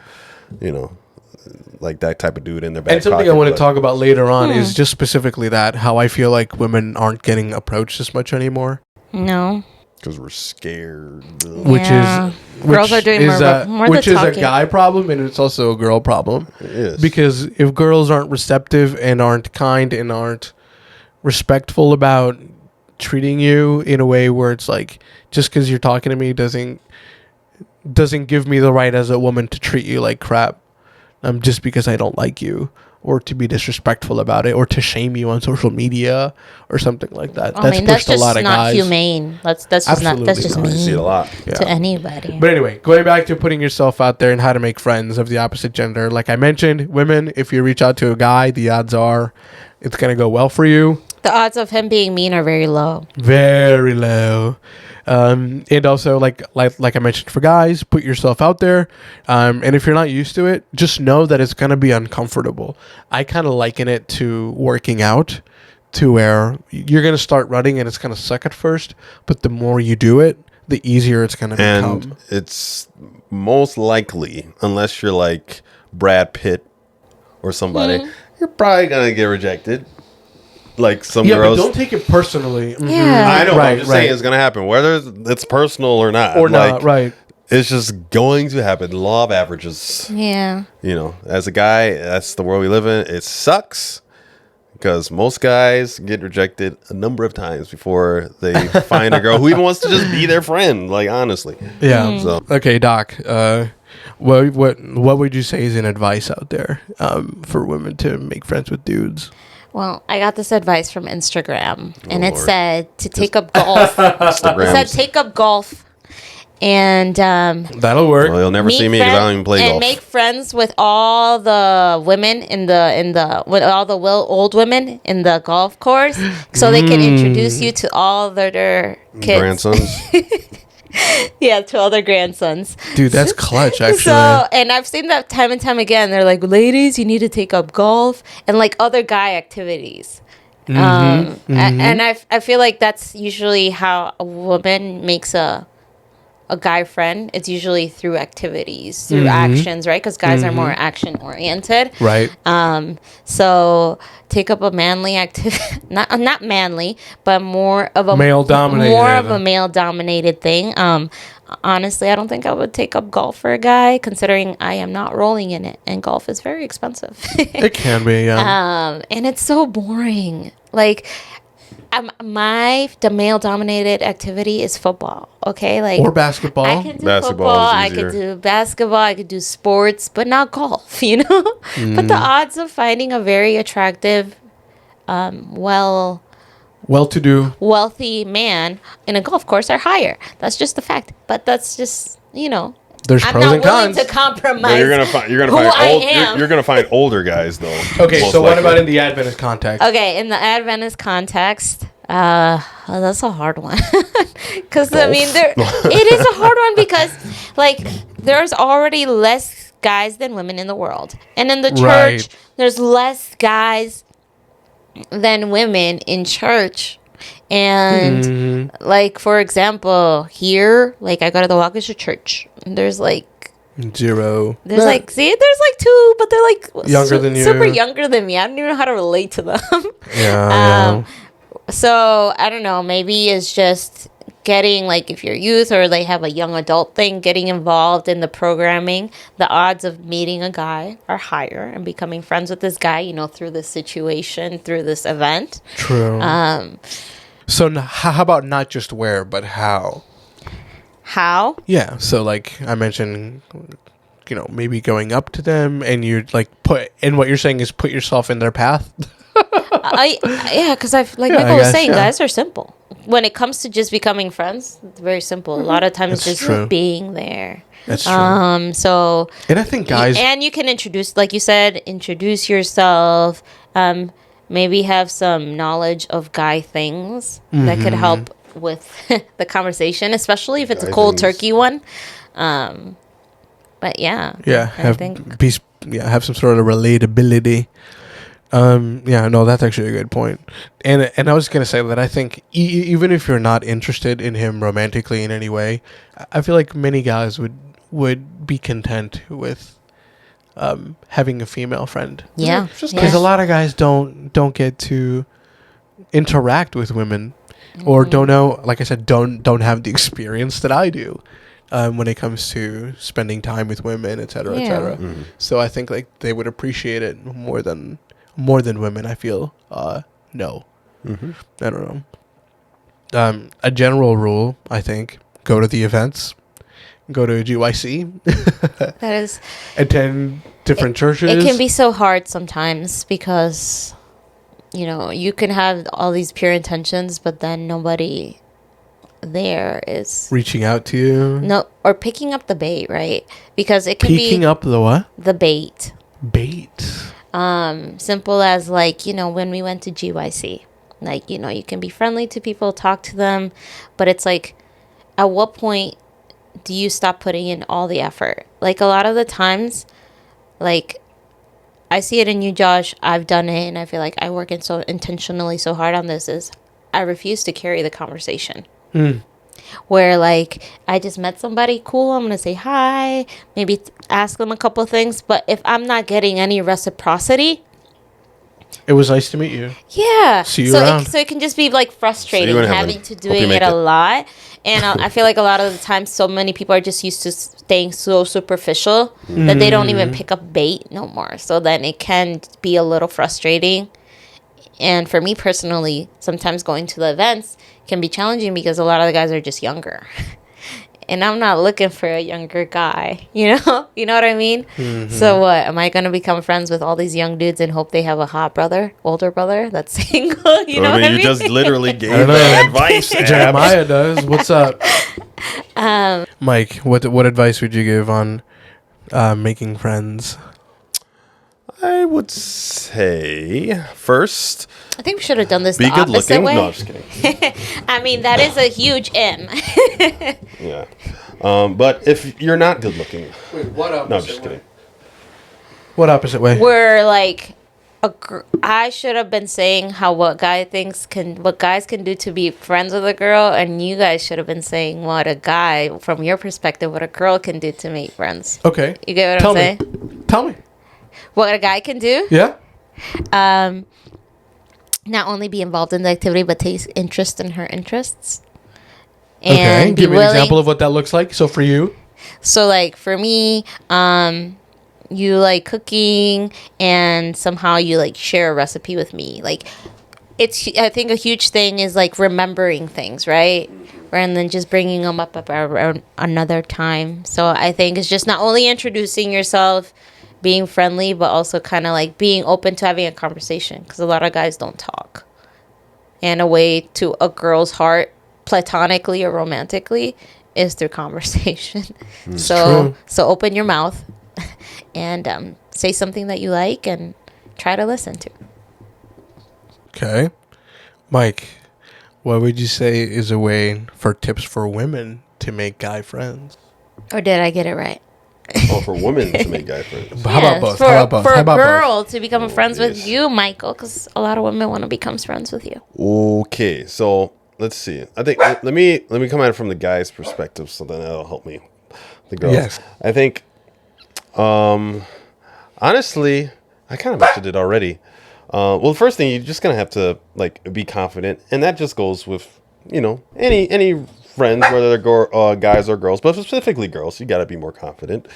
like that type of dude in their back pocket. And something I want to talk about later on is just specifically how I feel like women aren't getting approached as much anymore. No. Because we're scared. Girls are doing more which is a guy problem, and it's also a girl problem. It is. Because if girls aren't receptive and aren't kind and aren't respectful about treating you in a way where it's like, just because you're talking to me doesn't give me the right as a woman to treat you like crap, just because I don't like you, or to be disrespectful about it, or to shame you on social media or something like that. I mean, that's just not humane. That's just not. That's just mean. You see it a lot to anybody. But anyway, going back to putting yourself out there and how to make friends of the opposite gender. Like I mentioned, women, if you reach out to a guy, the odds are it's gonna go well for you. The odds of him being mean are very low. Very low. And also, like I mentioned, for guys, put yourself out there. And if you're not used to it, just know that it's going to be uncomfortable. I kind of liken it to working out, to where you're going to start running and it's going to suck at first, but the more you do it, the easier it's going to become. And it's most likely, unless you're like Brad Pitt or somebody, you're probably going to get rejected. Like some girls. But don't take it personally. Mm-hmm. Yeah, I know. I'm just saying it's gonna happen, whether it's personal or not. Right? It's just going to happen. Law of averages. Yeah. You know, as a guy, that's the world we live in. It sucks because most guys get rejected a number of times before they find a girl who even wants to just be their friend. Like honestly. Yeah. Mm. So okay, Doc. What would you say is an advice out there for women to make friends with dudes? Well, I got this advice from Instagram, and it said to take up golf. It said take up golf, and that'll work. Well, you'll never see me because I don't even play golf. And make friends with all the women with all the old women in the golf course, so they can introduce you to all their kids. Grandsons. Yeah, to all their grandsons. Dude, that's clutch, actually. So, and I've seen that time and time again. They're like, ladies, you need to take up golf and like other guy activities. And I feel like that's usually how a woman makes a guy friend. It's usually through activities, through actions, right? Because guys are more action oriented, right? So take up a manly activity, not manly, but more of a male dominated thing. Honestly, I don't think I would take up golf for a guy, considering I am not rolling in it, and golf is very expensive. It can be, yeah. And it's so boring. Like, the male dominated activity is football. Okay, like or basketball. I can do football. I could do basketball. I could do sports, but not golf. You know, but the odds of finding a very attractive, well-to-do, wealthy man in a golf course are higher. That's just the fact. But that's just, you know. There's pros and cons. I'm not willing to compromise. Well, you're gonna find older guys though. Okay, so what about in the Adventist context? Okay, in the Adventist context, that's a hard one. Because I mean, it is a hard one because like there's already less guys than women in the world, and in the church there's less guys than women in church. And like, for example, here, like I go to the Waukesha church, and there's like zero. There's like two, but they're like younger than you, super younger than me. I don't even know how to relate to them. Yeah. So I don't know. Maybe it's just getting, like, if you're youth or they have a young adult thing, getting involved in the programming. The odds of meeting a guy are higher and becoming friends with this guy, you know, through this situation, through this event. True. So how about not just where, but how? How? Yeah. So like I mentioned, you know, maybe going up to them and you're like what you're saying is put yourself in their path. Because Michael was saying, guys are simple. When it comes to just becoming friends, it's very simple. A lot of times it's just being there. That's true. So, and I think guys, and you can introduce, like you said, introduce yourself. Maybe have some knowledge of guy things that could help with the conversation, especially if it's a cold turkey one. But yeah, have some sort of relatability. That's actually a good point. And I was gonna say that I think even if you're not interested in him romantically in any way, I feel like many guys would be content with having a female friend. Yeah, because a lot of guys don't get to interact with women, or don't know. Like I said, don't have the experience that I do when it comes to spending time with women, etc., etc. So I think like they would appreciate it more than women. I feel no. I don't know. A general rule, I think: go to the events. Go to GYC. That is. Attend different churches. It can be so hard sometimes because, you can have all these pure intentions, but then nobody there is reaching out to you. No, or picking up the bait, right? Because it can picking up the what? The bait. Bait. Simple as when we went to GYC, you can be friendly to people, talk to them, but it's like, at what point do you stop putting in all the effort? Like, a lot of the times, like, I see it in you, Josh. I've done it, and I feel like I work in so intentionally so hard on this is I refuse to carry the conversation. Where, like, I just met somebody cool, I'm gonna say hi, maybe ask them a couple of things, but if I'm not getting any reciprocity, it was nice to meet you. Yeah. See you around. So it can just be like frustrating having to doing it a lot. And I feel like a lot of the time, so many people are just used to staying so superficial that they don't even pick up bait no more. So then it can be a little frustrating. And for me personally, sometimes going to the events can be challenging because a lot of the guys are just younger. And I'm not looking for a younger guy, You know what I mean? Mm-hmm. So what? Am I going to become friends with all these young dudes and hope they have a hot brother, older brother that's single? You know what I mean? You just literally gave them advice. Jeremiah does. What's up? Mike, what advice would you give on making friends? I would say first, I think we should have done this be the good opposite looking. way. No, I'm just kidding. I mean, that is a huge M. Yeah. But if you're not good looking. Wait, what opposite No, I'm just kidding. What opposite way? We're like, I should have been saying what guys can do to be friends with a girl, and you guys should have been saying what a guy, from your perspective, what a girl can do to make friends. Okay. You get what I'm saying? Tell me. What a guy can do? Yeah. Not only be involved in the activity, but take interest in her interests. And give me an example of what that looks like. So for you? So like for me, you like cooking and somehow you like share a recipe with me. Like I think a huge thing is like remembering things, right? And then just bringing them up around another time. So I think it's just not only introducing yourself, being friendly, but also kind of like being open to having a conversation, because a lot of guys don't talk. And a way to a girl's heart, platonically or romantically, is through conversation. So open your mouth and say something that you like and try to listen to. Okay. Mike, what would you say is a way for tips for women to make guy friends? Or did I get it right? Oh, for women to make guy friends. How about both? For a girl to become friends with you, Michael, because a lot of women want to become friends with you. Okay, so let's see. I think let me come at it from the guy's perspective, so then that'll help me. The girls. Yes. I think, honestly, I kind of mentioned it already. Well, the first thing, you're just gonna have to like be confident, and that just goes with any friends, whether they're guys or girls, but specifically girls. You got to be more confident.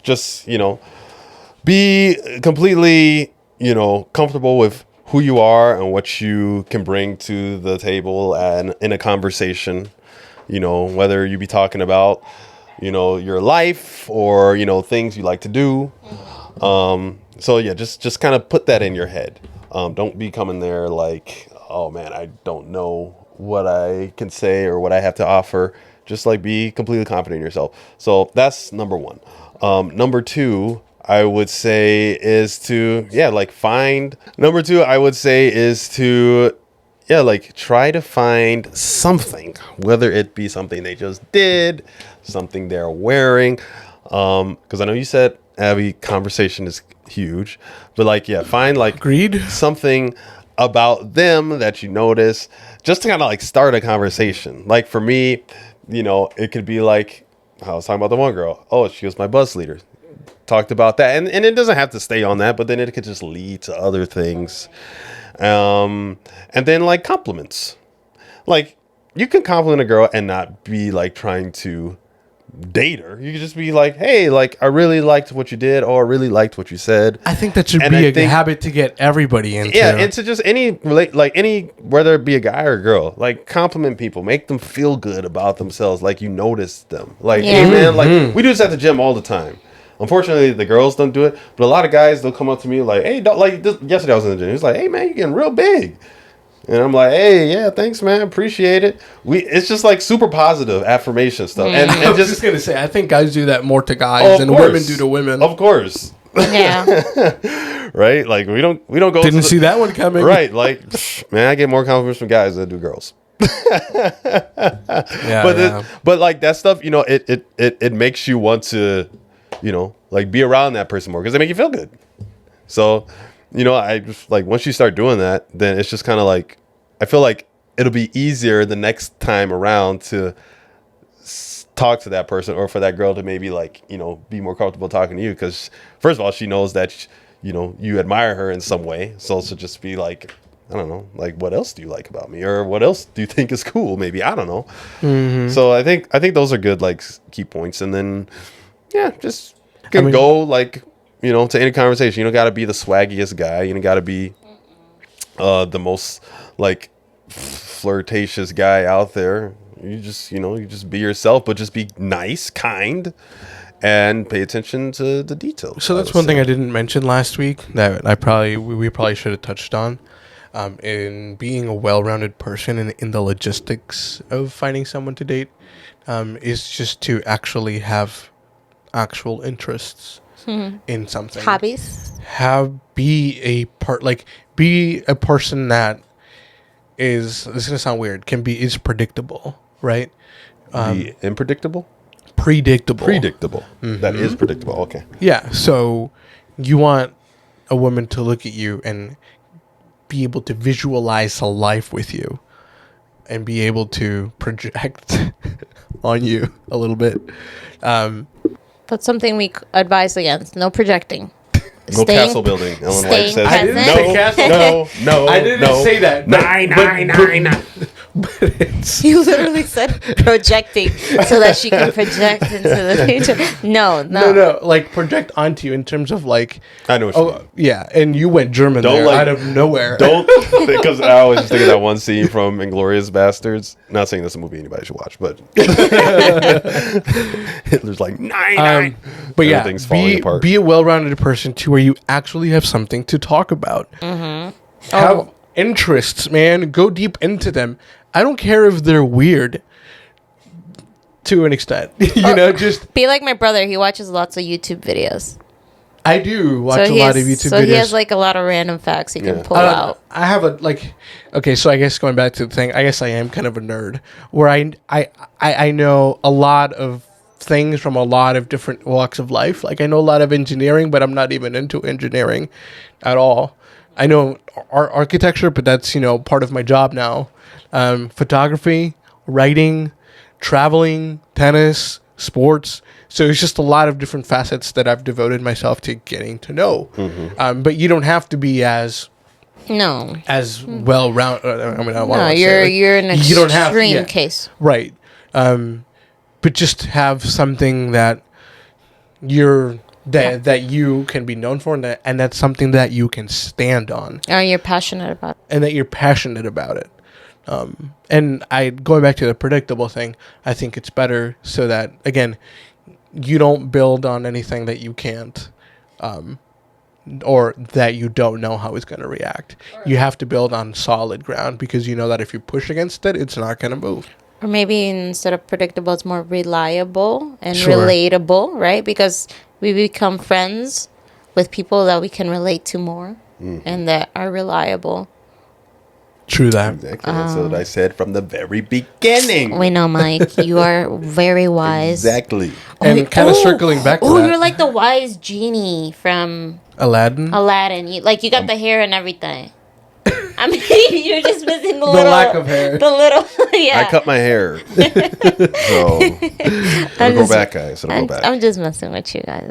Just be completely comfortable with who you are and what you can bring to the table and in a conversation. Whether you be talking about your life or things you like to do. So yeah, just kind of put that in your head. Don't be coming there like, oh man, I don't know what I can say or what I have to offer. Just like be completely confident in yourself. So that's number one. Number two, I would say is to try to find something, whether it be something they just did, something they're wearing. Because I know you said, Abby, conversation is huge, but find Agreed. Something about them that you notice, just to kind of start a conversation. Like for me, it could be like, I was talking about the one girl. Oh, she was my bus leader. Talked about that. And it doesn't have to stay on that, but then it could just lead to other things. And then compliments. You can compliment a girl and not be trying to date her. You could just be like, hey, I really liked what you did, or I really liked what you said. I think that should be a habit to get everybody into. Yeah, into just any whether it be a guy or a girl, compliment people, make them feel good about themselves, you notice them. Hey man, we do this at the gym all the time. Unfortunately, the girls don't do it, but a lot of guys, they'll come up to me like, hey, yesterday I was in the gym. He's like, hey, man, you're getting real big. And I'm like, hey, yeah, thanks, man, appreciate it. It's just like super positive affirmation stuff. And I was just going to say, I think guys do that more to guys than women do to women. Of course. Yeah. Right? Like, we don't go. Didn't see that one coming. Right. Like, man, I get more compliments from guys than I do girls. But like that stuff, you know, it makes you want to, you know, like be around that person more because they make you feel good. So, you know, I just like once you start doing that, then it's just kind of like I feel like it'll be easier the next time around to talk to that person or for that girl to maybe like, you know, be more comfortable talking to you because first of all, she knows that, you know, you admire her in some way. So to just be like, I don't know, like what else do you like about me or what else do you think is cool? Maybe, I don't know. Mm-hmm. So I think those are good like key points. And then, yeah, just go like, you know, to any conversation. You don't got to be the swaggiest guy. You don't got to be the most like flirtatious guy out there. You just be yourself, but just be nice, kind, and pay attention to the details. So that's one thing I didn't mention last week that we probably should have touched on. In being a well-rounded person in the logistics of finding someone to date, is just to actually have actual interests in something. Hobbies. Be a person that is, this is gonna sound weird, is predictable, right? Be unpredictable? Predictable. Mm-hmm. That is predictable. Okay. Yeah. So you want a woman to look at you and be able to visualize a life with you and be able to project on you a little bit. That's something we advise against. No projecting. No castle building. Ellen White says. I didn't say castle. No. I didn't say that. Nine. But you literally said projecting so that she can project into the future. No. Like project onto you in terms of like. I know what you mean. Yeah, and you went German out of nowhere. Don't, because I was just thinking that one scene from Inglourious Bastards. Not saying that's a movie anybody should watch, but Hitler's like 9. But yeah, everything's falling apart. Be a well-rounded person to where you actually have something to talk about. Mm-hmm. Have interests, man. Go deep into them. I don't care if they're weird to an extent. Just be like my brother. He watches lots of YouTube videos. I do watch a lot of YouTube videos. So he has like a lot of random facts he can pull out. I have okay, so I guess going back to the thing, I guess I am kind of a nerd where I know a lot of things from a lot of different walks of life. Like I know a lot of engineering, but I'm not even into engineering at all. I know architecture, but that's, part of my job now. Photography, writing, traveling, tennis, sports. So it's just a lot of different facets that I've devoted myself to getting to know. Mm-hmm. But you don't have to be as well-rounded. You're an extreme case. Right. But just have something that that you can be known for, and that's something that you can stand on. You're passionate about it. And that you're passionate about it. And going back to the predictable thing, I think it's better so that, again, you don't build on anything that you can't, or that you don't know how it's going to react. Right. You have to build on solid ground because you know that if you push against it, it's not going to move. Or maybe instead of predictable, it's more reliable and relatable, right? Because we become friends with people that we can relate to more and that are reliable. True that. Exactly. That's what I said from the very beginning. We know, Mike. You are very wise. Exactly. And kind of circling back to that. Oh, you're like the wise genie from Aladdin. You got the hair and everything. I mean, you're just missing the lack of hair. Yeah. I cut my hair. So, it'll go back, guys. It'll go back. I'm just messing with you guys.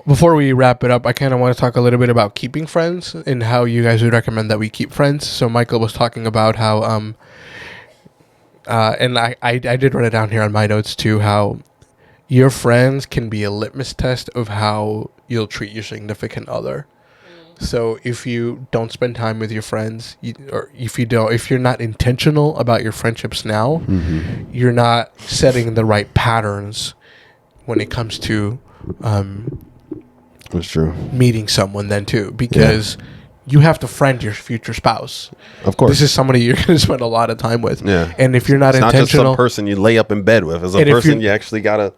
Before we wrap it up, I kind of want to talk a little bit about keeping friends and how you guys would recommend that we keep friends. So Michael was talking about how, and I did write it down here on my notes too, how your friends can be a litmus test of how you'll treat your significant other. So if you don't spend time with your friends, or if you're not intentional about your friendships now, you're not setting the right patterns when it comes to That's true. meeting someone then too, because you have to friend your future spouse. Of course, this is somebody you're going to spend a lot of time with. Yeah, and if you're not it's intentional, not just some person you lay up in bed with. It's a person you actually gotta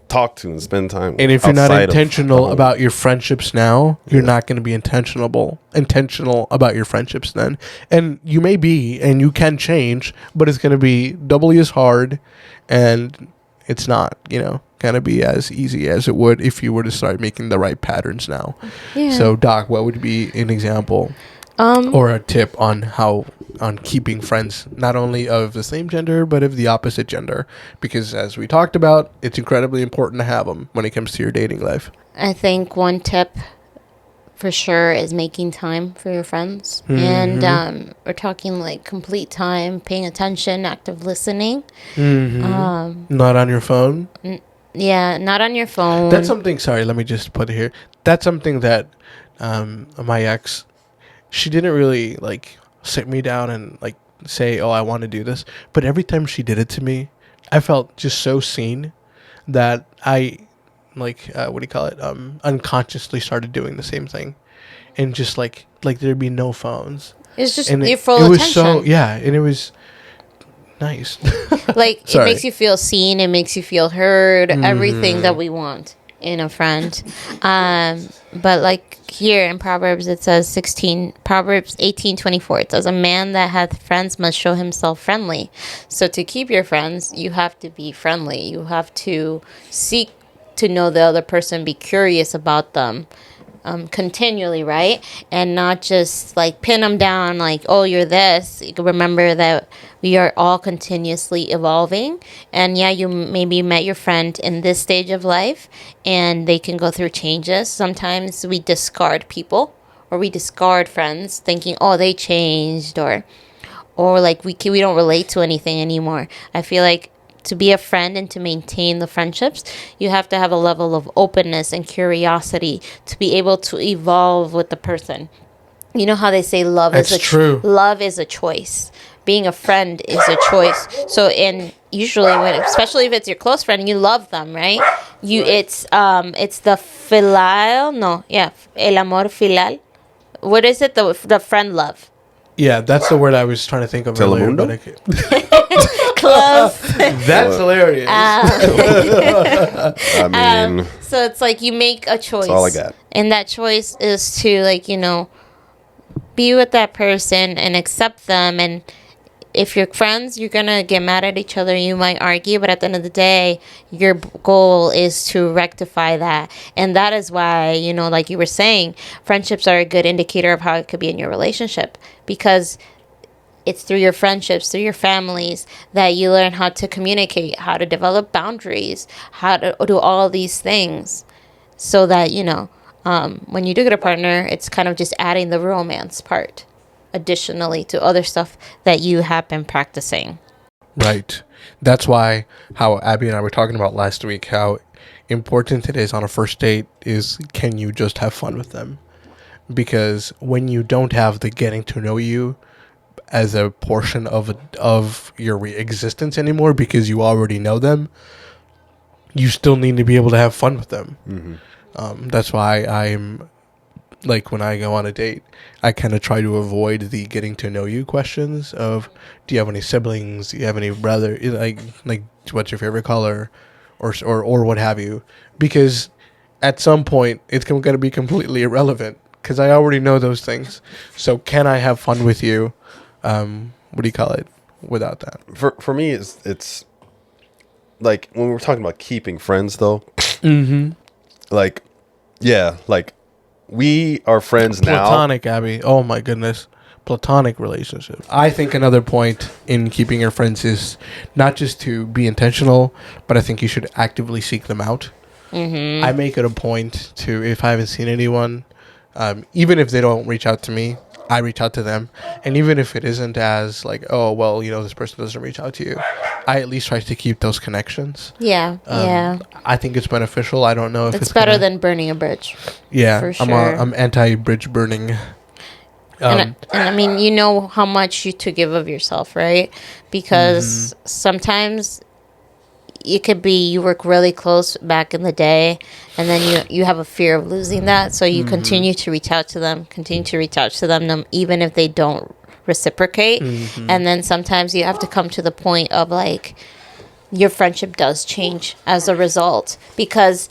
talk to and spend time with. And if you're not intentional about your friendships now, you're not going to be intentional about your friendships then. And you may be, and you can change, but it's going to be doubly as hard, and it's not, going to be as easy as it would if you were to start making the right patterns now. Yeah. So, Doc, what would be an example or a tip on keeping friends, not only of the same gender, but of the opposite gender? Because as we talked about, it's incredibly important to have them when it comes to your dating life. I think one tip for sure is making time for your friends. Mm-hmm. And we're talking like complete time, paying attention, active listening. Mm-hmm. Not on your phone? Yeah, not on your phone. That's something, sorry, let me just put it here. That's something that my ex, she didn't really like sit me down and like say, oh, I want to do this. But every time she did it to me, I felt just so seen that I unconsciously started doing the same thing. And just like there'd be no phones. It's just your full attention. And it was nice. Like, it makes you feel seen, it makes you feel heard, everything that we want in a friend. But like here in Proverbs, it says Proverbs 18:24, it says, a man that hath friends must show himself friendly. So to keep your friends, you have to be friendly. You have to seek to know the other person, be curious about them. Continually, right? And not just like pin them down like, oh, you're this. Remember that we are all continuously evolving. And yeah, you maybe met your friend in this stage of life and they can go through changes. Sometimes we discard people or we discard friends thinking, oh, they changed, or like we don't relate to anything anymore. I feel like to be a friend and to maintain the friendships, you have to have a level of openness and curiosity to be able to evolve with the person. You know how they say love is a choice. Being a friend is a choice. So, usually especially if it's your close friend, you love them, right? It's the el amor filial. What is it? The friend love. Yeah, that's the word I was trying to think of earlier. But close. That's hilarious. I mean, so it's like you make a choice. That's all I got. And that choice is to be with that person and accept them. And if you're friends, you're going to get mad at each other. You might argue, but at the end of the day, your goal is to rectify that. And that is why, like you were saying, friendships are a good indicator of how it could be in your relationship, because it's through your friendships, through your families, that you learn how to communicate, how to develop boundaries, how to do all these things, so that, when you do get a partner, it's kind of just adding the romance part additionally to other stuff that you have been practicing. Right. That's why how Abby and I were talking about last week, how important it is on a first date is, can you just have fun with them? Because when you don't have the getting to know you as a portion of your existence anymore, because you already know them, you still need to be able to have fun with them. Mm-hmm. That's why I'm like, when I go on a date, I kind of try to avoid the getting to know you questions of, do you have any siblings? Do you have any brother? Like what's your favorite color? Or what have you? Because at some point, it's going to be completely irrelevant, because I already know those things. So can I have fun with you? Without that? For me, it's like, when we're talking about keeping friends, though, like, yeah, like, we are friends now. Platonic, Abby. Oh my goodness. Platonic relationship. I think another point in keeping your friends is not just to be intentional, but I think you should actively seek them out. Mm-hmm. I make it a point to, if I haven't seen anyone, even if they don't reach out to me, I reach out to them. And even if it isn't as like, oh, well, this person doesn't reach out to you, I at least try to keep those connections. Yeah, yeah. I think it's beneficial. I don't know if it's better than burning a bridge. Yeah, for sure. I'm anti-bridge burning. And I mean, you know how much you to give of yourself, right? Because sometimes it could be you work really close back in the day, and then you have a fear of losing that, so you continue to reach out to them, even if they don't reciprocate. And then sometimes you have to come to the point of like your friendship does change as a result, because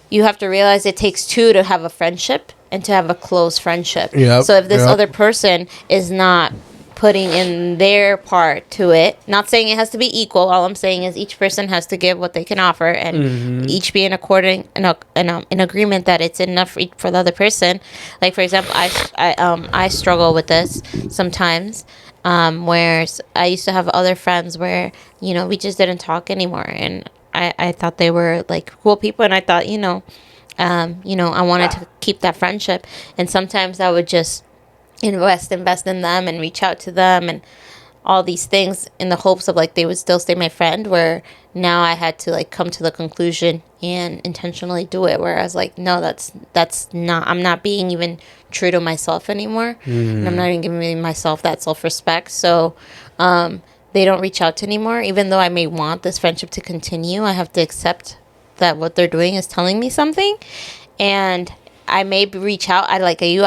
you have to realize it takes two to have a friendship and to have a close friendship. So if this other person is not putting in their part to it, not saying it has to be equal, all I'm saying is each person has to give what they can offer, and each be in agreement that it's enough for the other person. Like, for example, I struggle with this sometimes, where I used to have other friends where, you know, we just didn't talk anymore, and I thought they were like cool people, and I thought, I wanted to keep that friendship, and sometimes I would just invest in them and reach out to them and all these things in the hopes of like they would still stay my friend, where now I had to like come to the conclusion and intentionally do it, where I was like, no, that's not, I'm not being even true to myself anymore, and I'm not even giving myself that self-respect. So they don't reach out to anymore. Even though I may want this friendship to continue, I have to accept that what they're doing is telling me something. And I may reach out. I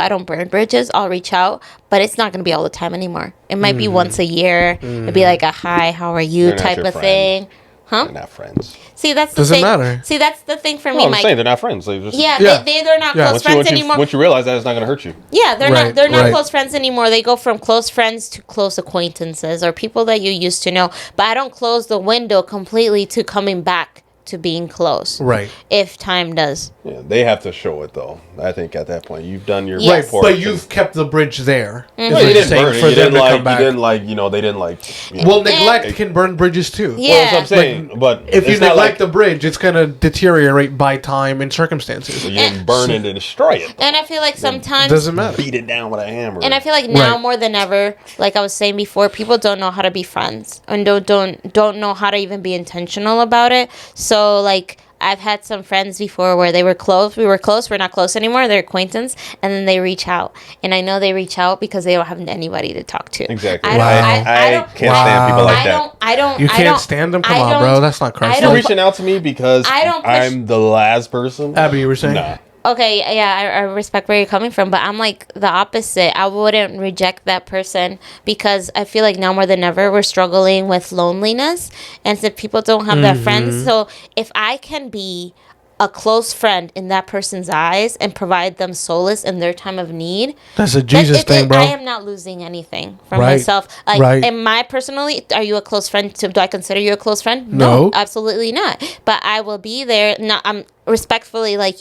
don't burn bridges. I'll reach out, but it's not going to be all the time anymore. It might be once a year. It'd be like a hi, how are you type of thing. Huh? They're not friends. See, that's the Doesn't thing. matter. See, that's the thing for me, Well, I'm Mike. saying they're not friends. They're just, they're not close friends anymore. Once you realize that, it's not going to hurt you. Yeah, they're not close friends anymore. They go from close friends to close acquaintances or people that you used to know. But I don't close the window completely to coming back to being close. Right. If time does. Yeah, they have to show it though. I think at that point you've done your Yes. part. But you've kept the bridge there. Mm-hmm. Well, you didn't burn it. For You them didn't to come like. back. You didn't like. You know, they didn't like. You know. Well, neglect can burn bridges too. Yeah. Well, that's what I'm saying. But If you it's not neglect like the bridge, it's going to deteriorate by time and circumstances. you didn't burn it and destroy it. And I feel like sometimes Doesn't matter. Beat it down with a hammer. and I feel like now Right. more than ever, like I was saying before, people don't know how to be friends and don't know how to even be intentional about it. So like I've had some friends before where they were close. We were close. We're not close anymore. They're acquaintance. And then they reach out. And I know they reach out because they don't have anybody to talk to. Exactly. I can't stand people like that. You can't stand them? Come on, bro. That's not Christ. You're reaching out to me because I'm the last person. Abby, you were saying? Nah. Okay, yeah, I respect where you're coming from, but I'm like the opposite. I wouldn't reject that person because I feel like now more than ever we're struggling with loneliness, and so people don't have that friends. So if I can be a close friend in that person's eyes and provide them solace in their time of need, that's a Jesus thing, bro. I am not losing anything from myself. Like, am I personally, are you a close friend? Do I consider you a close friend? No, absolutely not. But I will be there. I'm respectfully, like,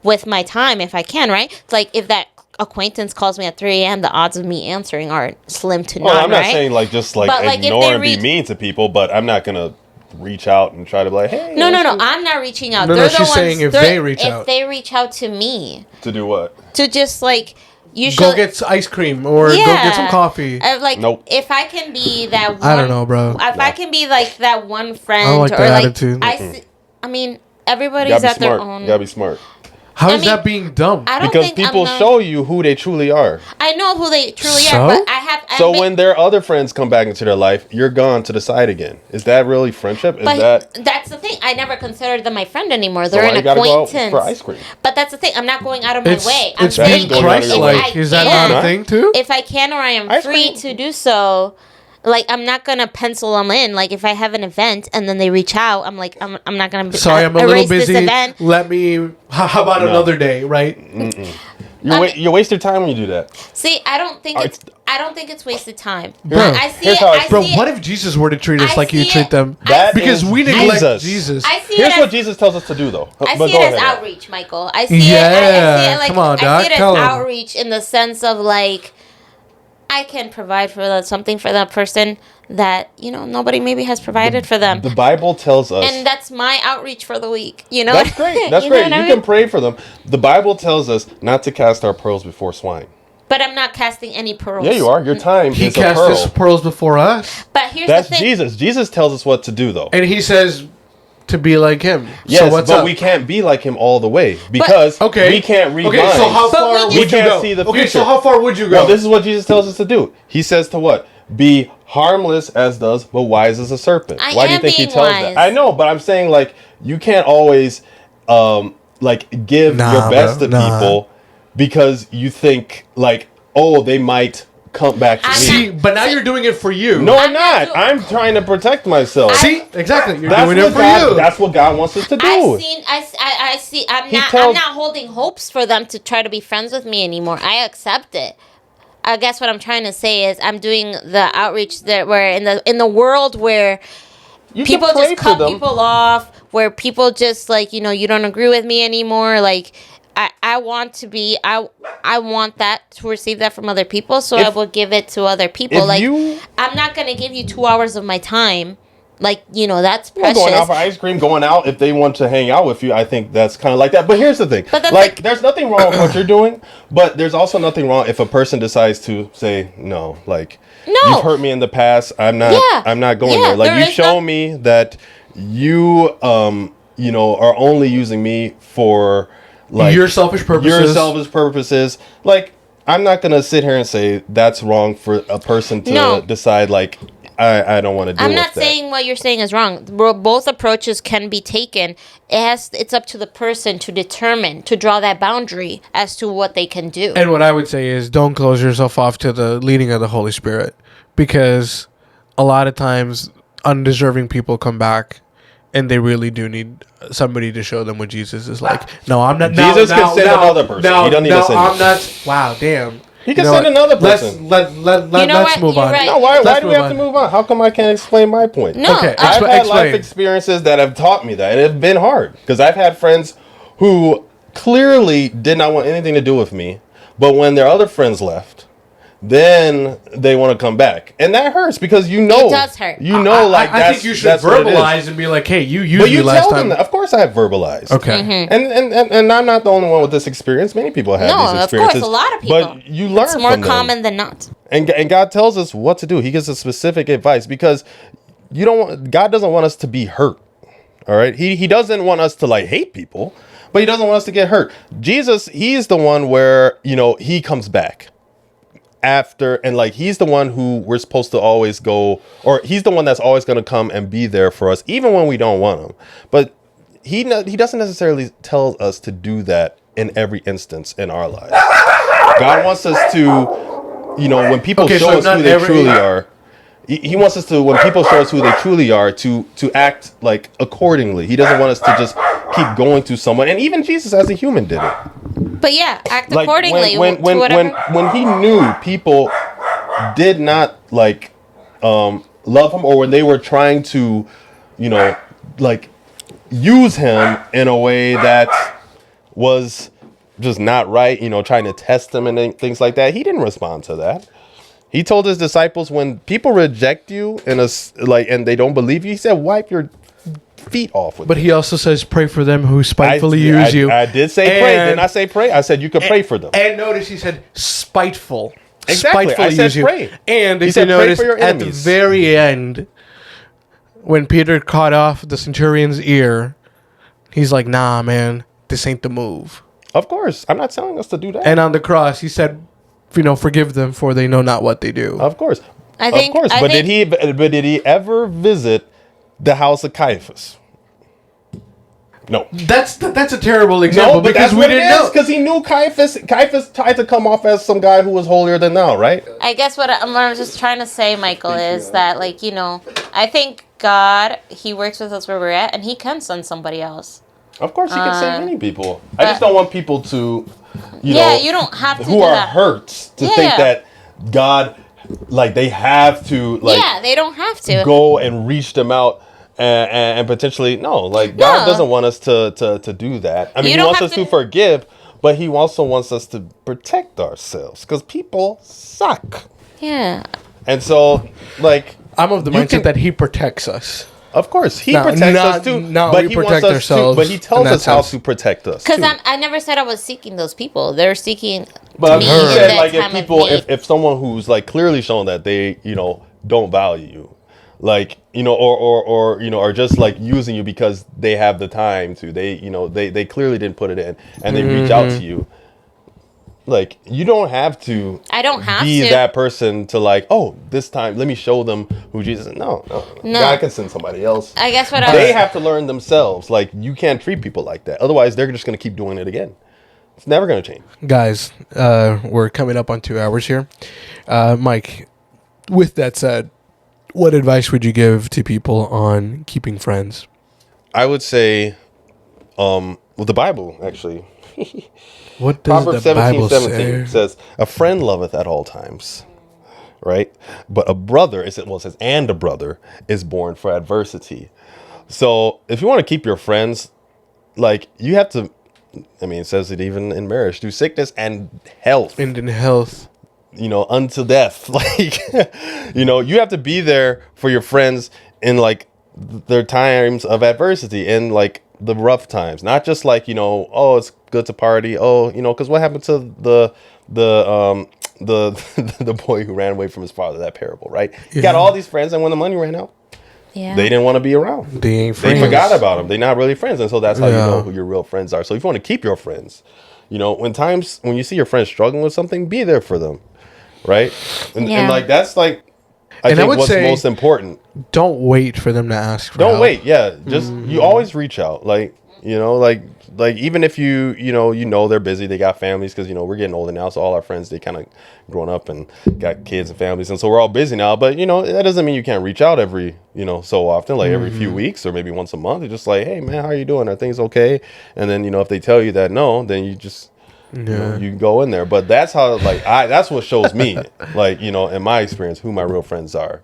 with my time if I can, right? It's like if that acquaintance calls me at 3 a.m., the odds of me answering are slim to none. I'm not right? saying just ignore and be mean to people, but I'm not gonna reach out and try to be like, hey. No. I'm not reaching out. No, she's saying if they reach out. If they reach out to me. To do what? To just like. Go get ice cream or go get some coffee. Nope. If I can be that one. I don't know, bro. If I can be like that one friend. I don't like or that like, attitude. I mean, everybody's at their own. You gotta be smart. How is that being dumb? Because people show you who they truly are. I know who they truly are, but So when their other friends come back into their life, you're gone to the side again. Is that really friendship? That's the thing. I never considered them my friend anymore. They're an acquaintance. Go out for ice cream? But that's the thing. I'm not going out of my way. It's being Christ-like. Is that not a thing too? If I can or I am free to do so. Like, I'm not going to pencil them in. Like, if I have an event and then they reach out, I'm like, I'm not going to sorry, I'm a little busy. Let me, how about another day, right? You waste your time when you do that. See, I don't think it's wasted time. Bro, what if Jesus were to treat us like you treat them? Because we neglect Jesus. Here's what Jesus tells us to do, though. I see it as outreach, Michael. I see it like, come on, Doc. I see it as outreach in the sense of like, I can provide for something for that person that, nobody maybe has provided for them. The Bible tells us. And that's my outreach for the week. That's great. That's great. You can pray for them. The Bible tells us not to cast our pearls before swine. But I'm not casting any pearls. Yeah, you are. Your time is a pearl. He cast his pearls before us. But here's the thing. That's Jesus. Jesus tells us what to do, though. And he says to be like him. Yes, so what's but up? we can't be like him all the way because we can't read minds. Okay, so how far would you go? See the future. Okay, so how far would you go? Well, this is what Jesus tells us to do. He says to what? Be harmless as does, but wise as a serpent. Why do you think he tells wise. that? I know, but I'm saying like you can't always like give your best to people because you think like, oh, they might come back to me. See, but now you're doing it for you. No, I'm not. I'm trying to protect myself. See, exactly. You're doing it for you. That's what God wants us to do. I see. I'm not holding hopes for them to try to be friends with me anymore. I accept it. I guess what I'm trying to say is I'm doing the outreach that where in the world where people just cut people off, where people just like, you don't agree with me anymore. Like I want to be I want that to receive that from other people, so I will give it to other people. Like I'm not gonna give you 2 hours of my time. Like, that's precious. Going out for ice cream, going out if they want to hang out with you, I think that's kind of like that. But here's the thing. Like, there's nothing wrong with what you're doing, but there's also nothing wrong if a person decides to say, no, like, you've hurt me in the past. I'm not going there. Like, you show me that you, are only using me for, like, your selfish purposes. Like, I'm not going to sit here and say that's wrong for a person to decide, like, I don't want to do it. I'm not saying what you're saying is wrong. Both approaches can be taken. It's up to the person to determine, to draw that boundary as to what they can do. And what I would say is don't close yourself off to the leading of the Holy Spirit, because a lot of times undeserving people come back and they really do need somebody to show them what Jesus is like. No, I'm not. Jesus can send another person. He don't need to send I'm not. Wow, damn. He can send another person. Let's move on. Right. No, why do we have to move on? How come I can't explain my point? No, okay, I've had life experiences that have taught me that, and it's been hard because I've had friends who clearly did not want anything to do with me, but when their other friends left, then they want to come back, and that hurts because it does hurt. I think you should verbalize and be like, "Hey, you used me last time." Of course, I have verbalized. Okay, and I'm not the only one with this experience. Many people have these experiences. Of course, a lot of people. But you learn. It's more common than not. And God tells us what to do. He gives us specific advice because God doesn't want us to be hurt. All right, He doesn't want us to like hate people, but He doesn't want us to get hurt. Jesus, He's the one where He comes back after, and like He's the one who we're supposed to always go, or He's the one that's always going to come and be there for us even when we don't want Him. But he doesn't necessarily tell us to do that in every instance in our lives. God wants us to, when people show us who they truly are, He wants us to, when people show us who they truly are, to act like accordingly. He doesn't want us to just keep going to someone, and even Jesus as a human did it. But yeah, act accordingly. When He knew people did not like love Him, or when they were trying to, like use Him in a way that was just not right, trying to test Him and things like that, He didn't respond to that. He told His disciples, when people reject you and they don't believe you, He said, wipe your feet off with But He also says, pray for them who spitefully use you. I did say pray. Didn't I say pray? I said you could pray for them. And notice He said spiteful. Exactly. Spitefully I said use pray. You. And if He said, you notice, pray for your at the enemies. very end, when Peter cut off the centurion's ear, he's like, nah, man, this ain't the move. Of course. I'm not telling us to do that. And on the cross, He said, forgive them, for they know not what they do. Of course. Did he ever visit the house of Caiaphas? No. That's a terrible example, but because that's we didn't know. Because he knew Caiaphas. Caiaphas tried to come off as some guy who was holier than thou, right? I guess what I'm just trying to say, Michael, is that I think God, He works with us where we're at, and He can send somebody else. Of course, He can save many people. I just don't want people to, you don't have to who are hurt to think that God, like they have to, like they don't have to go and reach them out. And potentially, God doesn't want us to do that. I mean, He wants us to forgive, but He also wants us to protect ourselves because people suck. Yeah. And so, I'm of the mindset that He protects us. Of course, He protects us too. But He protect wants ourselves. But He tells us how to protect us. Because I never said I was seeking those people. They're seeking. But He said, if someone who's clearly shown that they don't value you. Or just using you because they have the time to. They clearly didn't put it in, and they reach out to you. Like, you don't have to. I don't have be to. that person to like, oh, this time let me show them who Jesus is. No. God can send somebody else. I guess what they have to learn themselves. Like, you can't treat people like that. Otherwise, they're just going to keep doing it again. It's never going to change. Guys, we're coming up on 2 hours here. Mike, with that said, what advice would you give to people on keeping friends? I would say, the Bible, actually. What does Proverbs the Bible 17 say? says, a friend loveth at all times, right? But a brother, it says, and a brother is born for adversity. So if you want to keep your friends, like, you have to, I mean, it says it even in marriage, through sickness and health. And in health. Unto death. Like, you have to be there for your friends in, like, their times of adversity and, like, the rough times. Not just like, oh, it's good to party. Oh, because what happened to the boy who ran away from his father, that parable, right? He got all these friends, and when the money ran out, they didn't want to be around. They ain't friends. They forgot about him. They're not really friends. And so that's how you know who your real friends are. So if you want to keep your friends, when you see your friends struggling with something, be there for them. Right? And like, that's like, I think what's most important. Don't wait for them to ask for help. Don't wait. Yeah. Just, you always reach out. Like, like even if you they're busy, they got families, because, we're getting older now. So all our friends, they kind of grown up and got kids and families. And so we're all busy now. But, that doesn't mean you can't reach out every, so often, like every few weeks or maybe once a month. It's just like, hey, man, how are you doing? Are things okay? And then, if they tell you that no, then you just, you can go in there. But that's how, like, that's what shows me, like, in my experience, who my real friends are.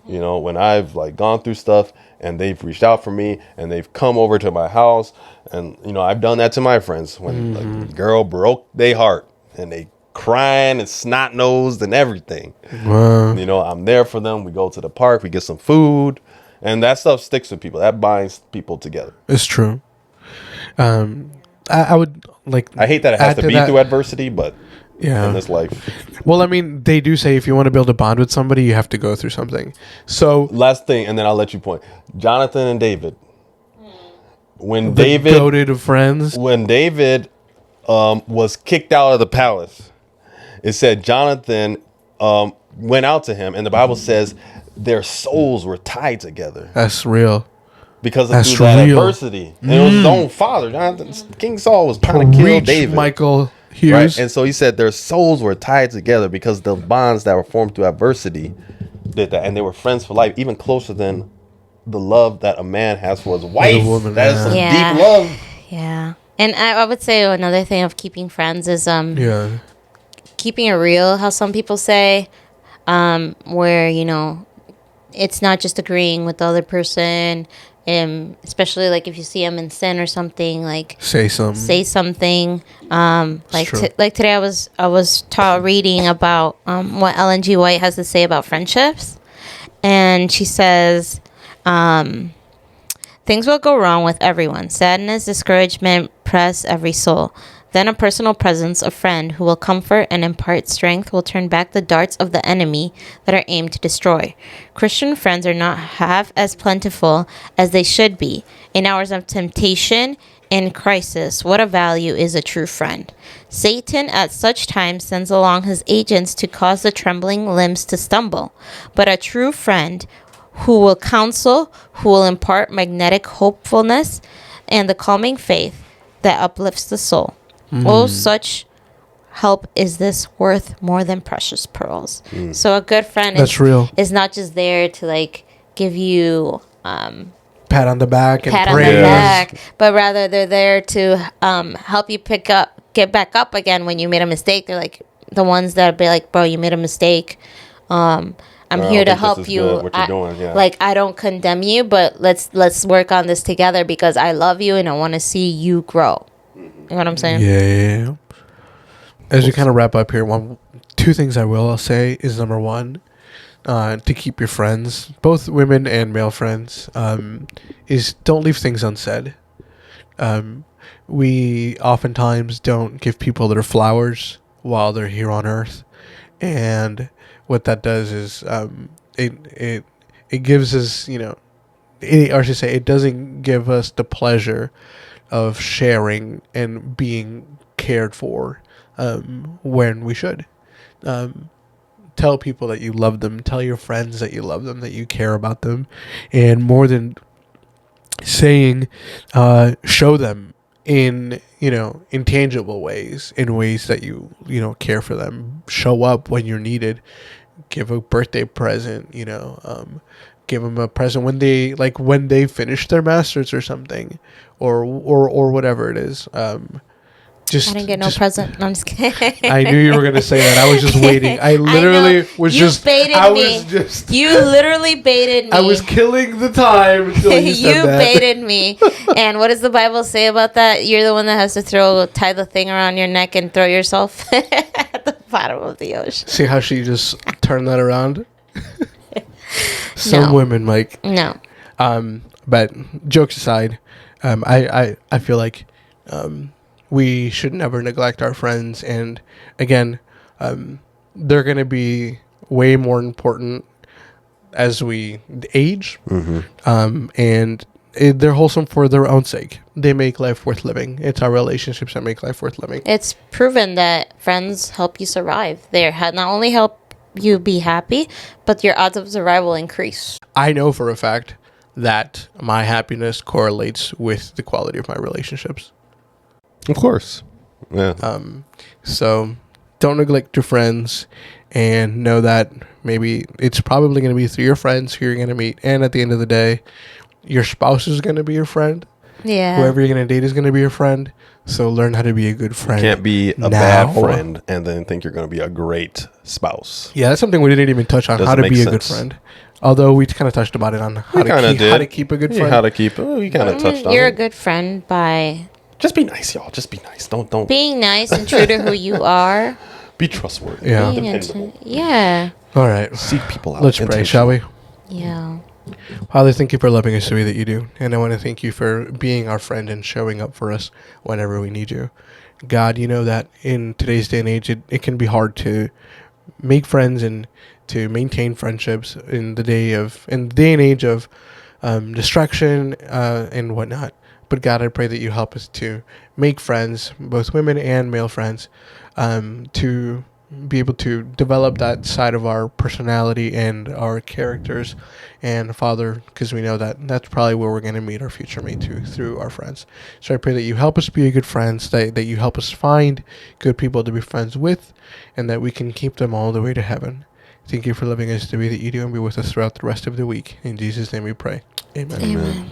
When I've, like, gone through stuff and they've reached out for me and they've come over to my house, and, I've done that to my friends when like, the girl broke their heart and they crying and snot nosed and everything. Wow. I'm there for them. We go to the park, we get some food, and that stuff sticks with people. That binds people together. It's true. I would like. I hate that it has to be through adversity, but in this life. Well, I mean, they do say if you want to build a bond with somebody, you have to go through something. So last thing, and then I'll let you point. Jonathan and David. When the David goated of friends. When David was kicked out of the palace, it said Jonathan went out to him, and the Bible says their souls were tied together. That's real. Because of that adversity. And it was his own father. Jonathan, King Saul was trying to kill David. Michael Hughes. Right? And so he said their souls were tied together because the bonds that were formed through adversity did that. And they were friends for life, even closer than the love that a man has for his wife. That is some deep love. Yeah. And I would say another thing of keeping friends is keeping it real, how some people say, where, it's not just agreeing with the other person. Especially like if you see them in sin or something, like say something. Like today I was reading about what Ellen G. White has to say about friendships, and she says things will go wrong with everyone. Sadness, discouragement press every soul. Then a personal presence, a friend who will comfort and impart strength, will turn back the darts of the enemy that are aimed to destroy. Christian friends are not half as plentiful as they should be. In hours of temptation and crisis, what a value is a true friend. Satan at such times sends along his agents to cause the trembling limbs to stumble. But a true friend who will counsel, who will impart magnetic hopefulness and the calming faith that uplifts the soul. Oh, such help is this worth more than precious pearls. So a good friend is not just there to like give you pat on the back and praise, but rather they're there to help you get back up again when you made a mistake. They're like the ones that be like, bro, you made a mistake. I'm here to help you. Like, I don't condemn you, but let's work on this together because I love you and I want to see you grow. You know what I'm saying? Yeah. As we kind of wrap up here, two things I'll say is, number one, to keep your friends, both women and male friends, is don't leave things unsaid. We oftentimes don't give people their flowers while they're here on earth. And what that does is it gives us, or I should say, it doesn't give us the pleasure of sharing and being cared for when we should. Tell people that you love them. Tell your friends that you love them, that you care about them. And more than saying, show them in, in tangible ways, in ways that you care for them. Show up when you're needed. Give a birthday present, give them a present when they finish their masters or something, or whatever it is. I didn't get no present. No, I'm just kidding. I knew you were going to say that. I was just waiting. I literally was just... Baited me. You literally baited me. I was killing the time until you said you that. Baited me. And what does the Bible say about that? You're the one that has to tie the thing around your neck and throw yourself at the bottom of the ocean. See how she just turned that around? Some women, Mike. No. But jokes aside, I feel like... we should never neglect our friends. And again, they're going to be way more important as we age. And they're wholesome for their own sake. They make life worth living. It's our relationships that make life worth living. It's proven that friends help you survive. They not only help you be happy, but your odds of survival increase. I know for a fact that my happiness correlates with the quality of my relationships. Of course. Yeah. So don't neglect your friends, and know that maybe it's probably going to be through your friends who you're going to meet. And at the end of the day, your spouse is going to be your friend. Yeah. Whoever you're going to date is going to be your friend. So learn how to be a good friend. You can't be a bad friend and then think you're going to be a great spouse. Yeah, that's something we didn't even touch on. How to be a good friend. Although we kind of touched about it on how to keep a good friend. How to keep. We kind of touched on it. You're a good friend by... Just be nice, y'all. Just be nice. Don't. Being nice and true to who you are. Be trustworthy. Yeah. Yeah. All right. Seek people out. Let's pray, shall we? Yeah. Father, thank you for loving us the way that you do. And I want to thank you for being our friend and showing up for us whenever we need you. God, you know that in today's day and age, it can be hard to make friends and to maintain friendships in the day and age of distraction and whatnot. But God, I pray that you help us to make friends, both women and male friends, to be able to develop that side of our personality and our characters. And Father, because we know that that's probably where we're going to meet our future mate too, through our friends. So I pray that you help us be a good friends, that you help us find good people to be friends with, and that we can keep them all the way to heaven. Thank you for loving us the way that you do, and be with us throughout the rest of the week. In Jesus' name we pray. Amen. Amen.